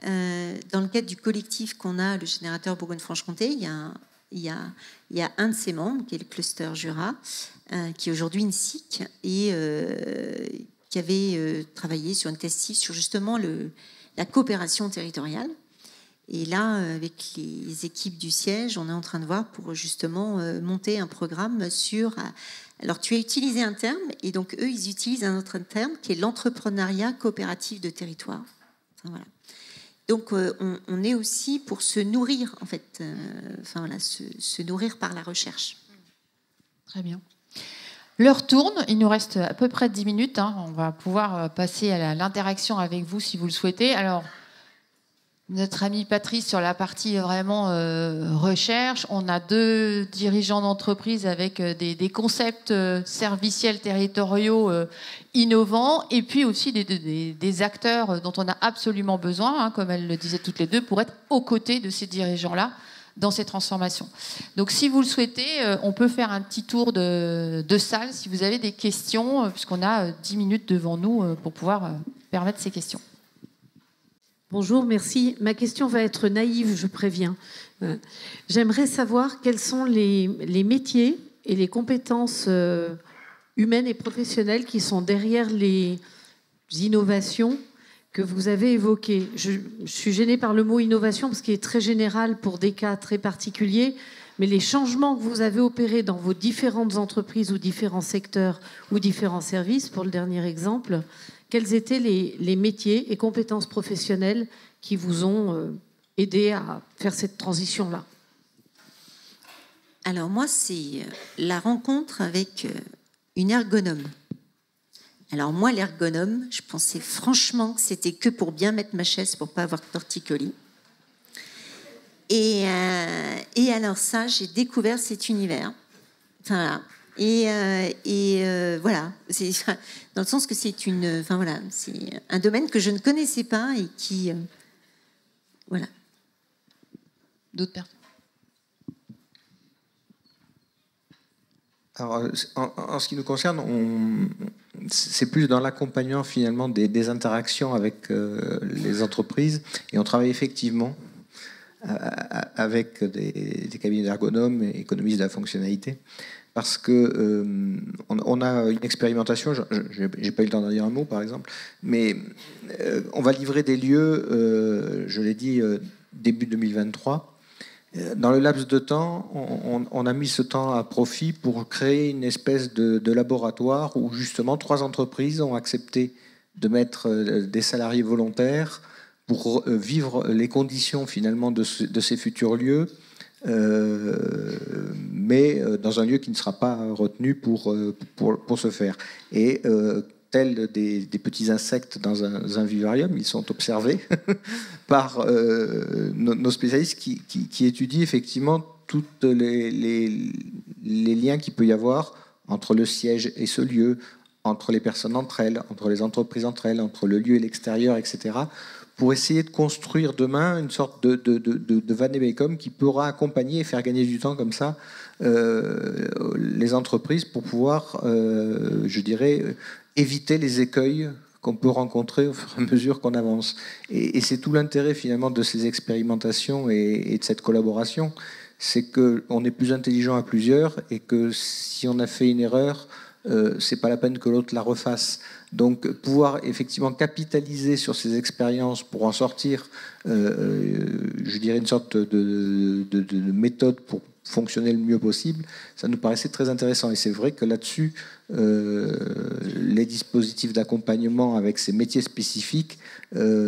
dans le cadre du collectif qu'on a, le Générateur Bourgogne-Franche-Comté, il y a un de ses membres, qui est le Cluster Jura, qui est aujourd'hui une SIC, et qui avait travaillé sur une testive sur justement la coopération territoriale. Et là, avec les équipes du siège, on est en train de voir pour justement monter un programme sur... Alors, tu as utilisé un terme, et donc eux, ils utilisent un autre terme, qui est l'entrepreneuriat coopératif de territoire. Enfin, voilà. Donc, on est aussi pour se nourrir, en fait, se nourrir par la recherche. Très bien. L'heure tourne, il nous reste à peu près 10 minutes. On va pouvoir passer à l'interaction avec vous, si vous le souhaitez. Alors... Notre ami Patrice sur la partie vraiment recherche. On a 2 dirigeants d'entreprise avec des concepts serviciels territoriaux innovants, et puis aussi des acteurs dont on a absolument besoin, comme elles le disaient toutes les deux, pour être aux côtés de ces dirigeants-là dans ces transformations. Donc si vous le souhaitez, on peut faire un petit tour de salle si vous avez des questions, puisqu'on a 10 minutes devant nous pour pouvoir permettre ces questions. Bonjour, merci. Ma question va être naïve, je préviens. J'aimerais savoir quels sont les métiers et les compétences humaines et professionnelles qui sont derrière les innovations que vous avez évoquées. Je suis gênée par le mot innovation parce qu'il est très général pour des cas très particuliers, mais les changements que vous avez opérés dans vos différentes entreprises ou différents secteurs ou différents services, pour le dernier exemple, quels étaient les métiers et compétences professionnelles qui vous ont aidé à faire cette transition-là? Alors moi, c'est la rencontre avec une ergonome. Alors moi, l'ergonome, je pensais franchement que c'était que pour bien mettre ma chaise pour pas avoir de torticolis. Et alors ça, j'ai découvert cet univers. Enfin, voilà. Voilà, c'est dans le sens que c'est c'est un domaine que je ne connaissais pas et qui, voilà. D'autres personnes? Alors, en ce qui nous concerne, c'est plus dans l'accompagnement finalement des interactions avec les entreprises, et on travaille effectivement avec des cabinets d'ergonomes et économistes de la fonctionnalité, parce que on a une expérimentation. J'ai pas eu le temps d'en dire un mot, par exemple, mais on va livrer des lieux, je l'ai dit, début 2023. Dans le laps de temps, on a mis ce temps à profit pour créer une espèce de laboratoire où justement 3 entreprises ont accepté de mettre des salariés volontaires pour vivre les conditions finalement de ces futurs lieux, mais dans un lieu qui ne sera pas retenu pour ce faire. Et tels des petits insectes dans un vivarium, ils sont observés par nos spécialistes qui étudient effectivement tous les liens qu'il peut y avoir entre le siège et ce lieu, entre les personnes entre elles, entre les entreprises entre elles, entre le lieu et l'extérieur, etc., pour essayer de construire demain une sorte de vade-mecum qui pourra accompagner et faire gagner du temps comme ça les entreprises pour pouvoir, je dirais, éviter les écueils qu'on peut rencontrer au fur et à mesure qu'on avance. Et c'est tout l'intérêt finalement de ces expérimentations et de cette collaboration, c'est qu'on est plus intelligent à plusieurs, et que si on a fait une erreur, c'est pas la peine que l'autre la refasse. Donc pouvoir effectivement capitaliser sur ces expériences pour en sortir, je dirais, une sorte de méthode pour fonctionner le mieux possible, ça nous paraissait très intéressant. Et c'est vrai que là-dessus, les dispositifs d'accompagnement avec ces métiers spécifiques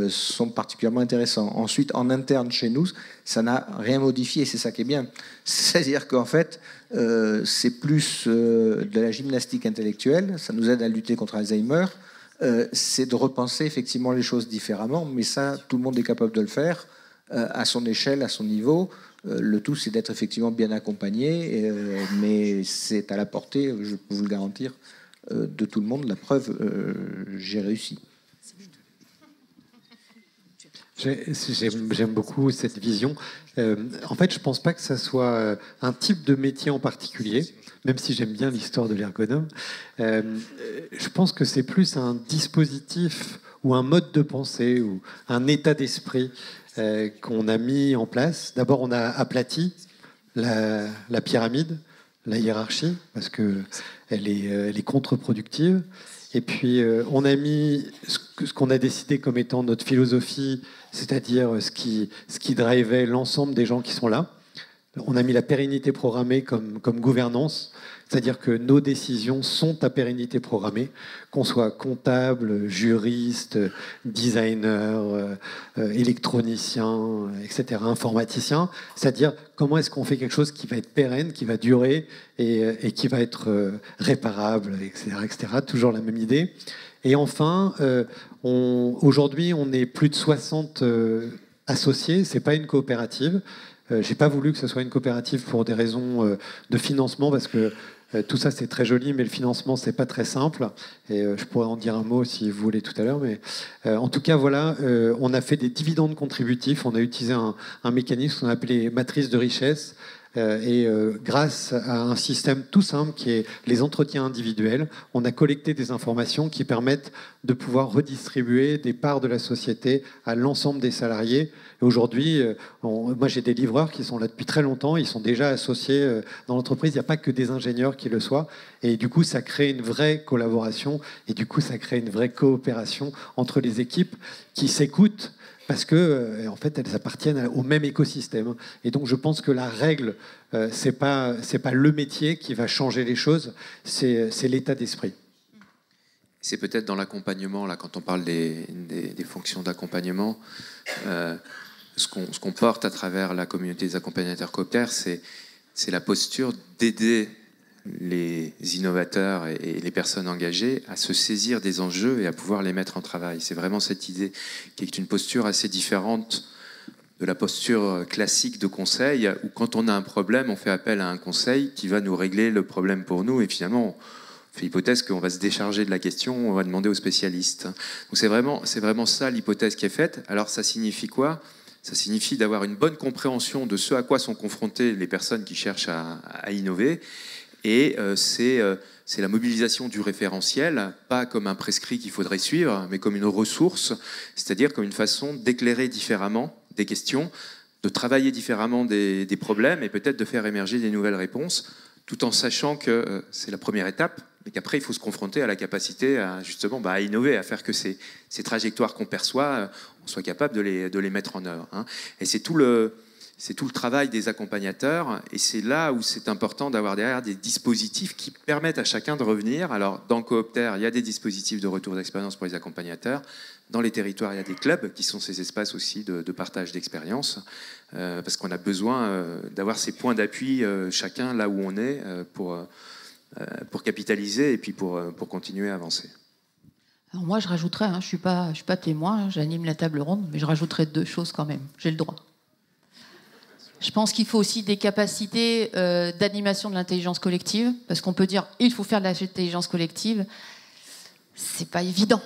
sont particulièrement intéressants. Ensuite, en interne chez nous, ça n'a rien modifié, c'est ça qui est bien. C'est-à-dire qu'en fait, c'est plus de la gymnastique intellectuelle, ça nous aide à lutter contre Alzheimer, c'est de repenser effectivement les choses différemment, mais ça, tout le monde est capable de le faire à son échelle, à son niveau. Le tout, c'est d'être effectivement bien accompagné, mais c'est à la portée, je peux vous le garantir, de tout le monde. La preuve, j'ai réussi. J'aime beaucoup cette vision. En fait, je ne pense pas que ça soit un type de métier en particulier, même si j'aime bien l'histoire de l'ergonome. Je pense que c'est plus un dispositif ou un mode de pensée ou un état d'esprit qu'on a mis en place. D'abord, on a aplati la pyramide, la hiérarchie, parce qu'elle est contre-productive. Et puis, on a mis ce qu'on a décidé comme étant notre philosophie, c'est-à-dire ce qui drivait l'ensemble des gens qui sont là. On a mis la pérennité programmée comme gouvernance, c'est-à-dire que nos décisions sont à pérennité programmée, qu'on soit comptable, juriste, designer, électronicien, etc., informaticien, c'est-à-dire comment est-ce qu'on fait quelque chose qui va être pérenne, qui va durer et qui va être réparable, etc., etc., toujours la même idée. Et enfin, aujourd'hui, on est plus de 60 associés, c'est pas une coopérative. J'ai pas voulu que ce soit une coopérative pour des raisons de financement, parce que tout ça c'est très joli, mais le financement c'est pas très simple. Et je pourrais en dire un mot si vous voulez tout à l'heure, mais en tout cas voilà, on a fait des dividendes contributifs. On a utilisé un mécanisme qu'on appelait matrice de richesse. Grâce à un système tout simple qui est les entretiens individuels, on a collecté des informations qui permettent de pouvoir redistribuer des parts de la société à l'ensemble des salariés. Et aujourd'hui, moi j'ai des livreurs qui sont là depuis très longtemps, ils sont déjà associés dans l'entreprise, il n'y a pas que des ingénieurs qui le soient. Et du coup, ça crée une vraie collaboration et du coup, ça crée une vraie coopération entre les équipes qui s'écoutent, parce que en fait, elles appartiennent au même écosystème. Et donc, je pense que la règle, c'est pas le métier qui va changer les choses, c'est l'état d'esprit. C'est peut-être dans l'accompagnement, là, quand on parle des fonctions d'accompagnement, ce qu'on porte à travers la communauté des accompagnateurs cooptères, c'est la posture d'aider les innovateurs et les personnes engagées à se saisir des enjeux et à pouvoir les mettre en travail. C'est vraiment cette idée qui est une posture assez différente de la posture classique de conseil, où quand on a un problème, on fait appel à un conseil qui va nous régler le problème pour nous, et finalement, on fait l'hypothèse qu'on va se décharger de la question, on va demander aux spécialistes. Donc c'est vraiment ça l'hypothèse qui est faite. Alors ça signifie quoi ? Ça signifie d'avoir une bonne compréhension de ce à quoi sont confrontées les personnes qui cherchent à innover. Et c'est la mobilisation du référentiel, pas comme un prescrit qu'il faudrait suivre, mais comme une ressource, c'est-à-dire comme une façon d'éclairer différemment des questions, de travailler différemment des problèmes et peut-être de faire émerger des nouvelles réponses, tout en sachant que c'est la première étape, mais qu'après il faut se confronter à la capacité à, justement, à innover, à faire que ces trajectoires qu'on perçoit, on soit capable de les mettre en œuvre. Et c'est tout le travail des accompagnateurs, et c'est là où c'est important d'avoir derrière des dispositifs qui permettent à chacun de revenir. Alors, dans Coopter, il y a des dispositifs de retour d'expérience pour les accompagnateurs. Dans les territoires, il y a des clubs qui sont ces espaces aussi de partage d'expérience, parce qu'on a besoin d'avoir ces points d'appui chacun là où on est pour capitaliser et puis pour continuer à avancer. Alors moi, je rajouterais, je suis pas témoin, j'anime la table ronde, mais je rajouterais 2 choses quand même. J'ai le droit. Je pense qu'il faut aussi des capacités d'animation de l'intelligence collective, parce qu'on peut dire il faut faire de l'intelligence collective, c'est pas évident.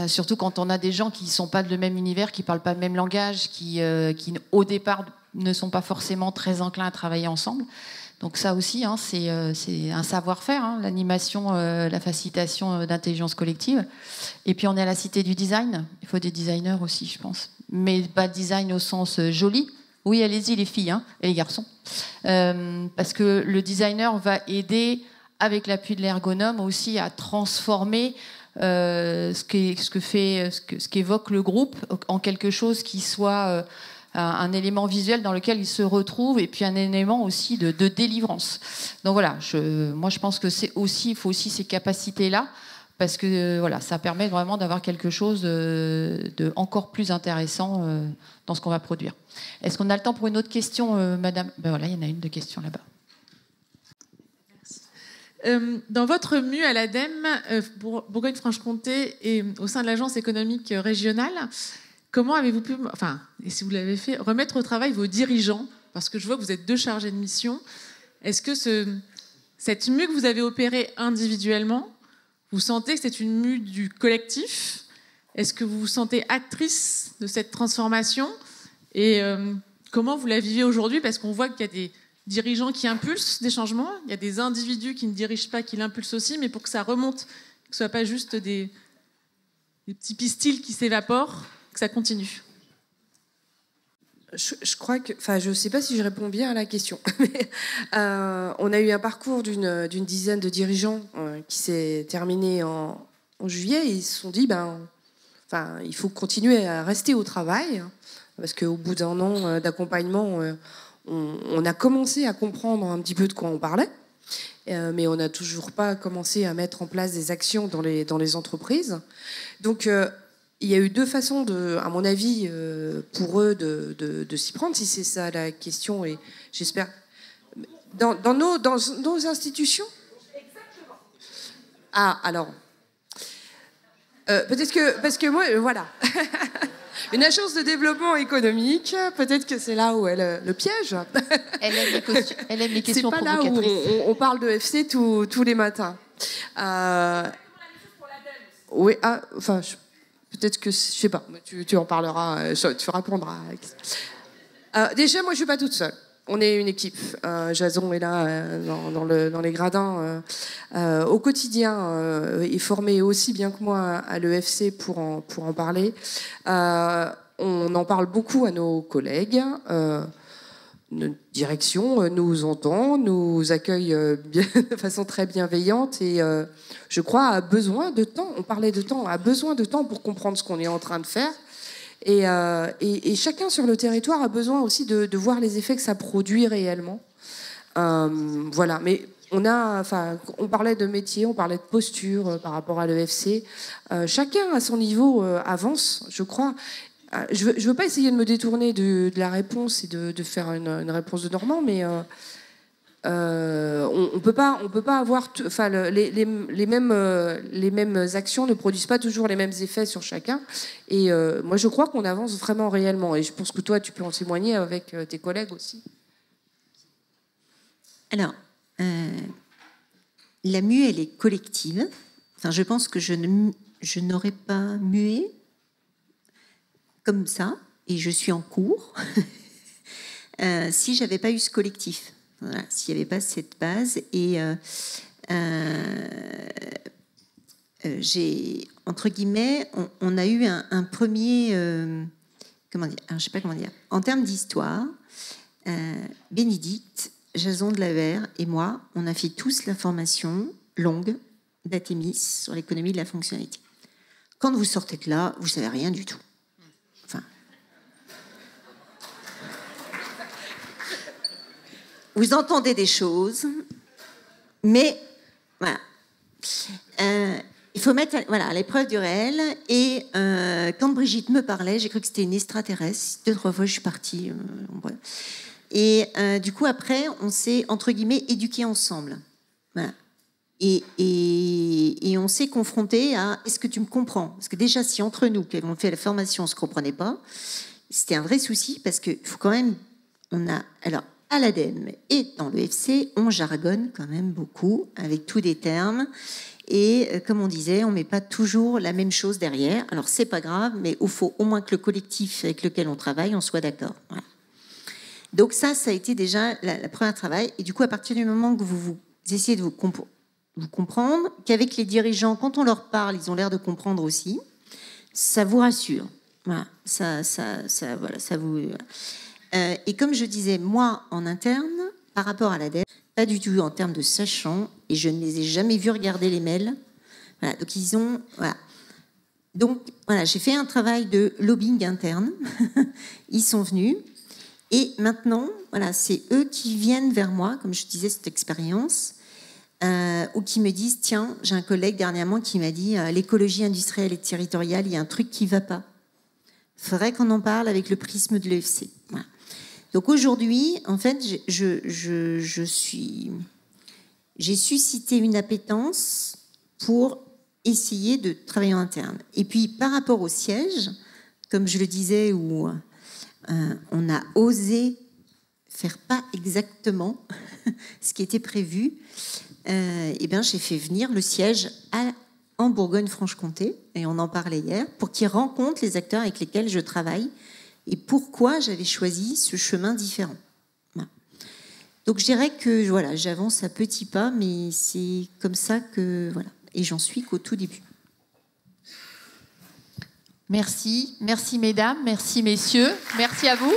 Surtout quand on a des gens qui ne sont pas de même univers, qui ne parlent pas le même langage, qui au départ ne sont pas forcément très enclins à travailler ensemble. Donc ça aussi, c'est un savoir-faire, l'animation, la facilitation d'intelligence collective. Et puis on est à la cité du design, il faut des designers aussi, je pense. Mais pas design au sens joli. Oui, allez-y les filles et les garçons. Parce que le designer va aider, avec l'appui de l'ergonome, aussi à transformer ce qu'évoque le groupe en quelque chose qui soit un élément visuel dans lequel il se retrouve, et puis un élément aussi de délivrance. Donc voilà, moi je pense que il faut aussi ces capacités-là, parce que ça permet vraiment d'avoir quelque chose de encore plus intéressant dans ce qu'on va produire. Est-ce qu'on a le temps pour une autre question, madame ? Il y en a une de questions là-bas. Dans votre MU à l'ADEME, Bourgogne-Franche-Comté et au sein de l'agence économique régionale, comment avez-vous pu, et si vous l'avez fait, remettre au travail vos dirigeants ? Parce que je vois que vous êtes 2 chargés de mission. Est-ce que cette MU que vous avez opérée individuellement, vous sentez que c'est une MU du collectif ? Est-ce que vous vous sentez actrice de cette transformation ? Et comment vous la vivez aujourd'hui ? Parce qu'on voit qu'il y a des dirigeants qui impulsent des changements, il y a des individus qui ne dirigent pas, qui l'impulsent aussi, mais pour que ça remonte, que ce ne soit pas juste des petits pistils qui s'évaporent, que ça continue. Je crois que, je ne sais pas si je réponds bien à la question, mais on a eu un parcours d'une dizaine de dirigeants qui s'est terminé en juillet, et ils se sont dit, il faut continuer à rester au travail, parce qu'au bout d'1 an d'accompagnement, on a commencé à comprendre un petit peu de quoi on parlait, mais on n'a toujours pas commencé à mettre en place des actions dans les entreprises. Donc, il y a eu 2 façons, à mon avis, pour eux de s'y prendre, si c'est ça la question, et j'espère... Dans nos institutions ? Exactement. Ah, alors... peut-être que... Parce que moi, voilà... Une agence de développement économique, peut-être que c'est là où est le piège. Elle aime les questions c'est pas provocatrices. Là où on parle de FC tous les matins. Oui, peut-être que... Je sais pas, tu en parleras, tu répondras. Déjà, moi, je suis pas toute seule. On est une équipe. Jason est là dans les gradins. Au quotidien, est formé aussi bien que moi à l'EFC pour en parler. On en parle beaucoup à nos collègues. Notre direction nous entend, nous accueille de façon très bienveillante, et je crois a besoin de temps. On parlait de temps, a besoin de temps pour comprendre ce qu'on est en train de faire. Et chacun sur le territoire a besoin aussi de voir les effets que ça produit réellement. Voilà, mais on parlait de métier, on parlait de posture par rapport à l'EFC. Chacun à son niveau avance, je crois. Je veux pas essayer de me détourner de la réponse et de faire une réponse de Normand, mais on peut pas avoir, les mêmes actions ne produisent pas toujours les mêmes effets sur chacun. Et moi, je crois qu'on avance vraiment réellement. Et je pense que toi, tu peux en témoigner avec tes collègues aussi. Alors, la mue, elle est collective. Enfin, je pense que je n'aurais pas mué comme ça, et je suis en cours, si j'avais pas eu ce collectif. Voilà, s'il n'y avait pas cette base. Et j'ai, entre guillemets, on a eu un premier... comment dire, alors, je sais pas comment dire. En termes d'histoire, Bénédicte, Jason de Laver et moi, on a fait tous la formation longue d'Athémis sur l'économie de la fonctionnalité. Quand vous sortez de là, vous ne savez rien du tout. Enfin, vous entendez des choses, mais voilà. Il faut mettre à l'épreuve du réel. Et quand Brigitte me parlait, j'ai cru que c'était une extraterrestre. 2-3 fois, je suis partie. Et du coup, après, on s'est, entre guillemets, éduqués ensemble. Voilà. Et on s'est confrontés à « est-ce que tu me comprends ?» Parce que déjà, si entre nous, qui avons fait la formation, on ne se comprenait pas, c'était un vrai souci parce qu'il faut quand même... Alors, à l'ADEME et dans l'EFC, on jargonne quand même beaucoup avec tous des termes. Et comme on disait, on ne met pas toujours la même chose derrière. Alors, c'est pas grave, mais il faut au moins que le collectif avec lequel on travaille, on soit d'accord. Voilà. Donc ça a été déjà la première travail. Et du coup, à partir du moment que vous essayez de vous comprendre, qu'avec les dirigeants, quand on leur parle, ils ont l'air de comprendre aussi, ça vous rassure. Voilà. Ça vous... et comme je disais, moi, en interne, par rapport à l'ADEME, pas du tout en termes de sachant, et je ne les ai jamais vus regarder les mails. Voilà. Donc, ils ont... Voilà. Donc, voilà, j'ai fait un travail de lobbying interne. Ils sont venus. Et maintenant, voilà, c'est eux qui viennent vers moi, comme je disais, cette expérience, ou qui me disent, tiens, j'ai un collègue dernièrement qui m'a dit, l'écologie industrielle et territoriale, il y a un truc qui ne va pas. Il faudrait qu'on en parle avec le prisme de l'EFC. Voilà. Donc aujourd'hui, en fait, j'ai suscité une appétence pour essayer de travailler en interne. Et puis, par rapport au siège, comme je le disais, où... on a osé faire pas exactement ce qui était prévu. Et bien, j'ai fait venir le siège en Bourgogne-Franche-Comté, et on en parlait hier, pour qu'ils rencontrent les acteurs avec lesquels je travaille et pourquoi j'avais choisi ce chemin différent. Voilà. Donc, je dirais que voilà, j'avance à petits pas, mais c'est comme ça que... Voilà. Et j'en suis qu'au tout début. Merci, merci mesdames, merci messieurs, merci à vous.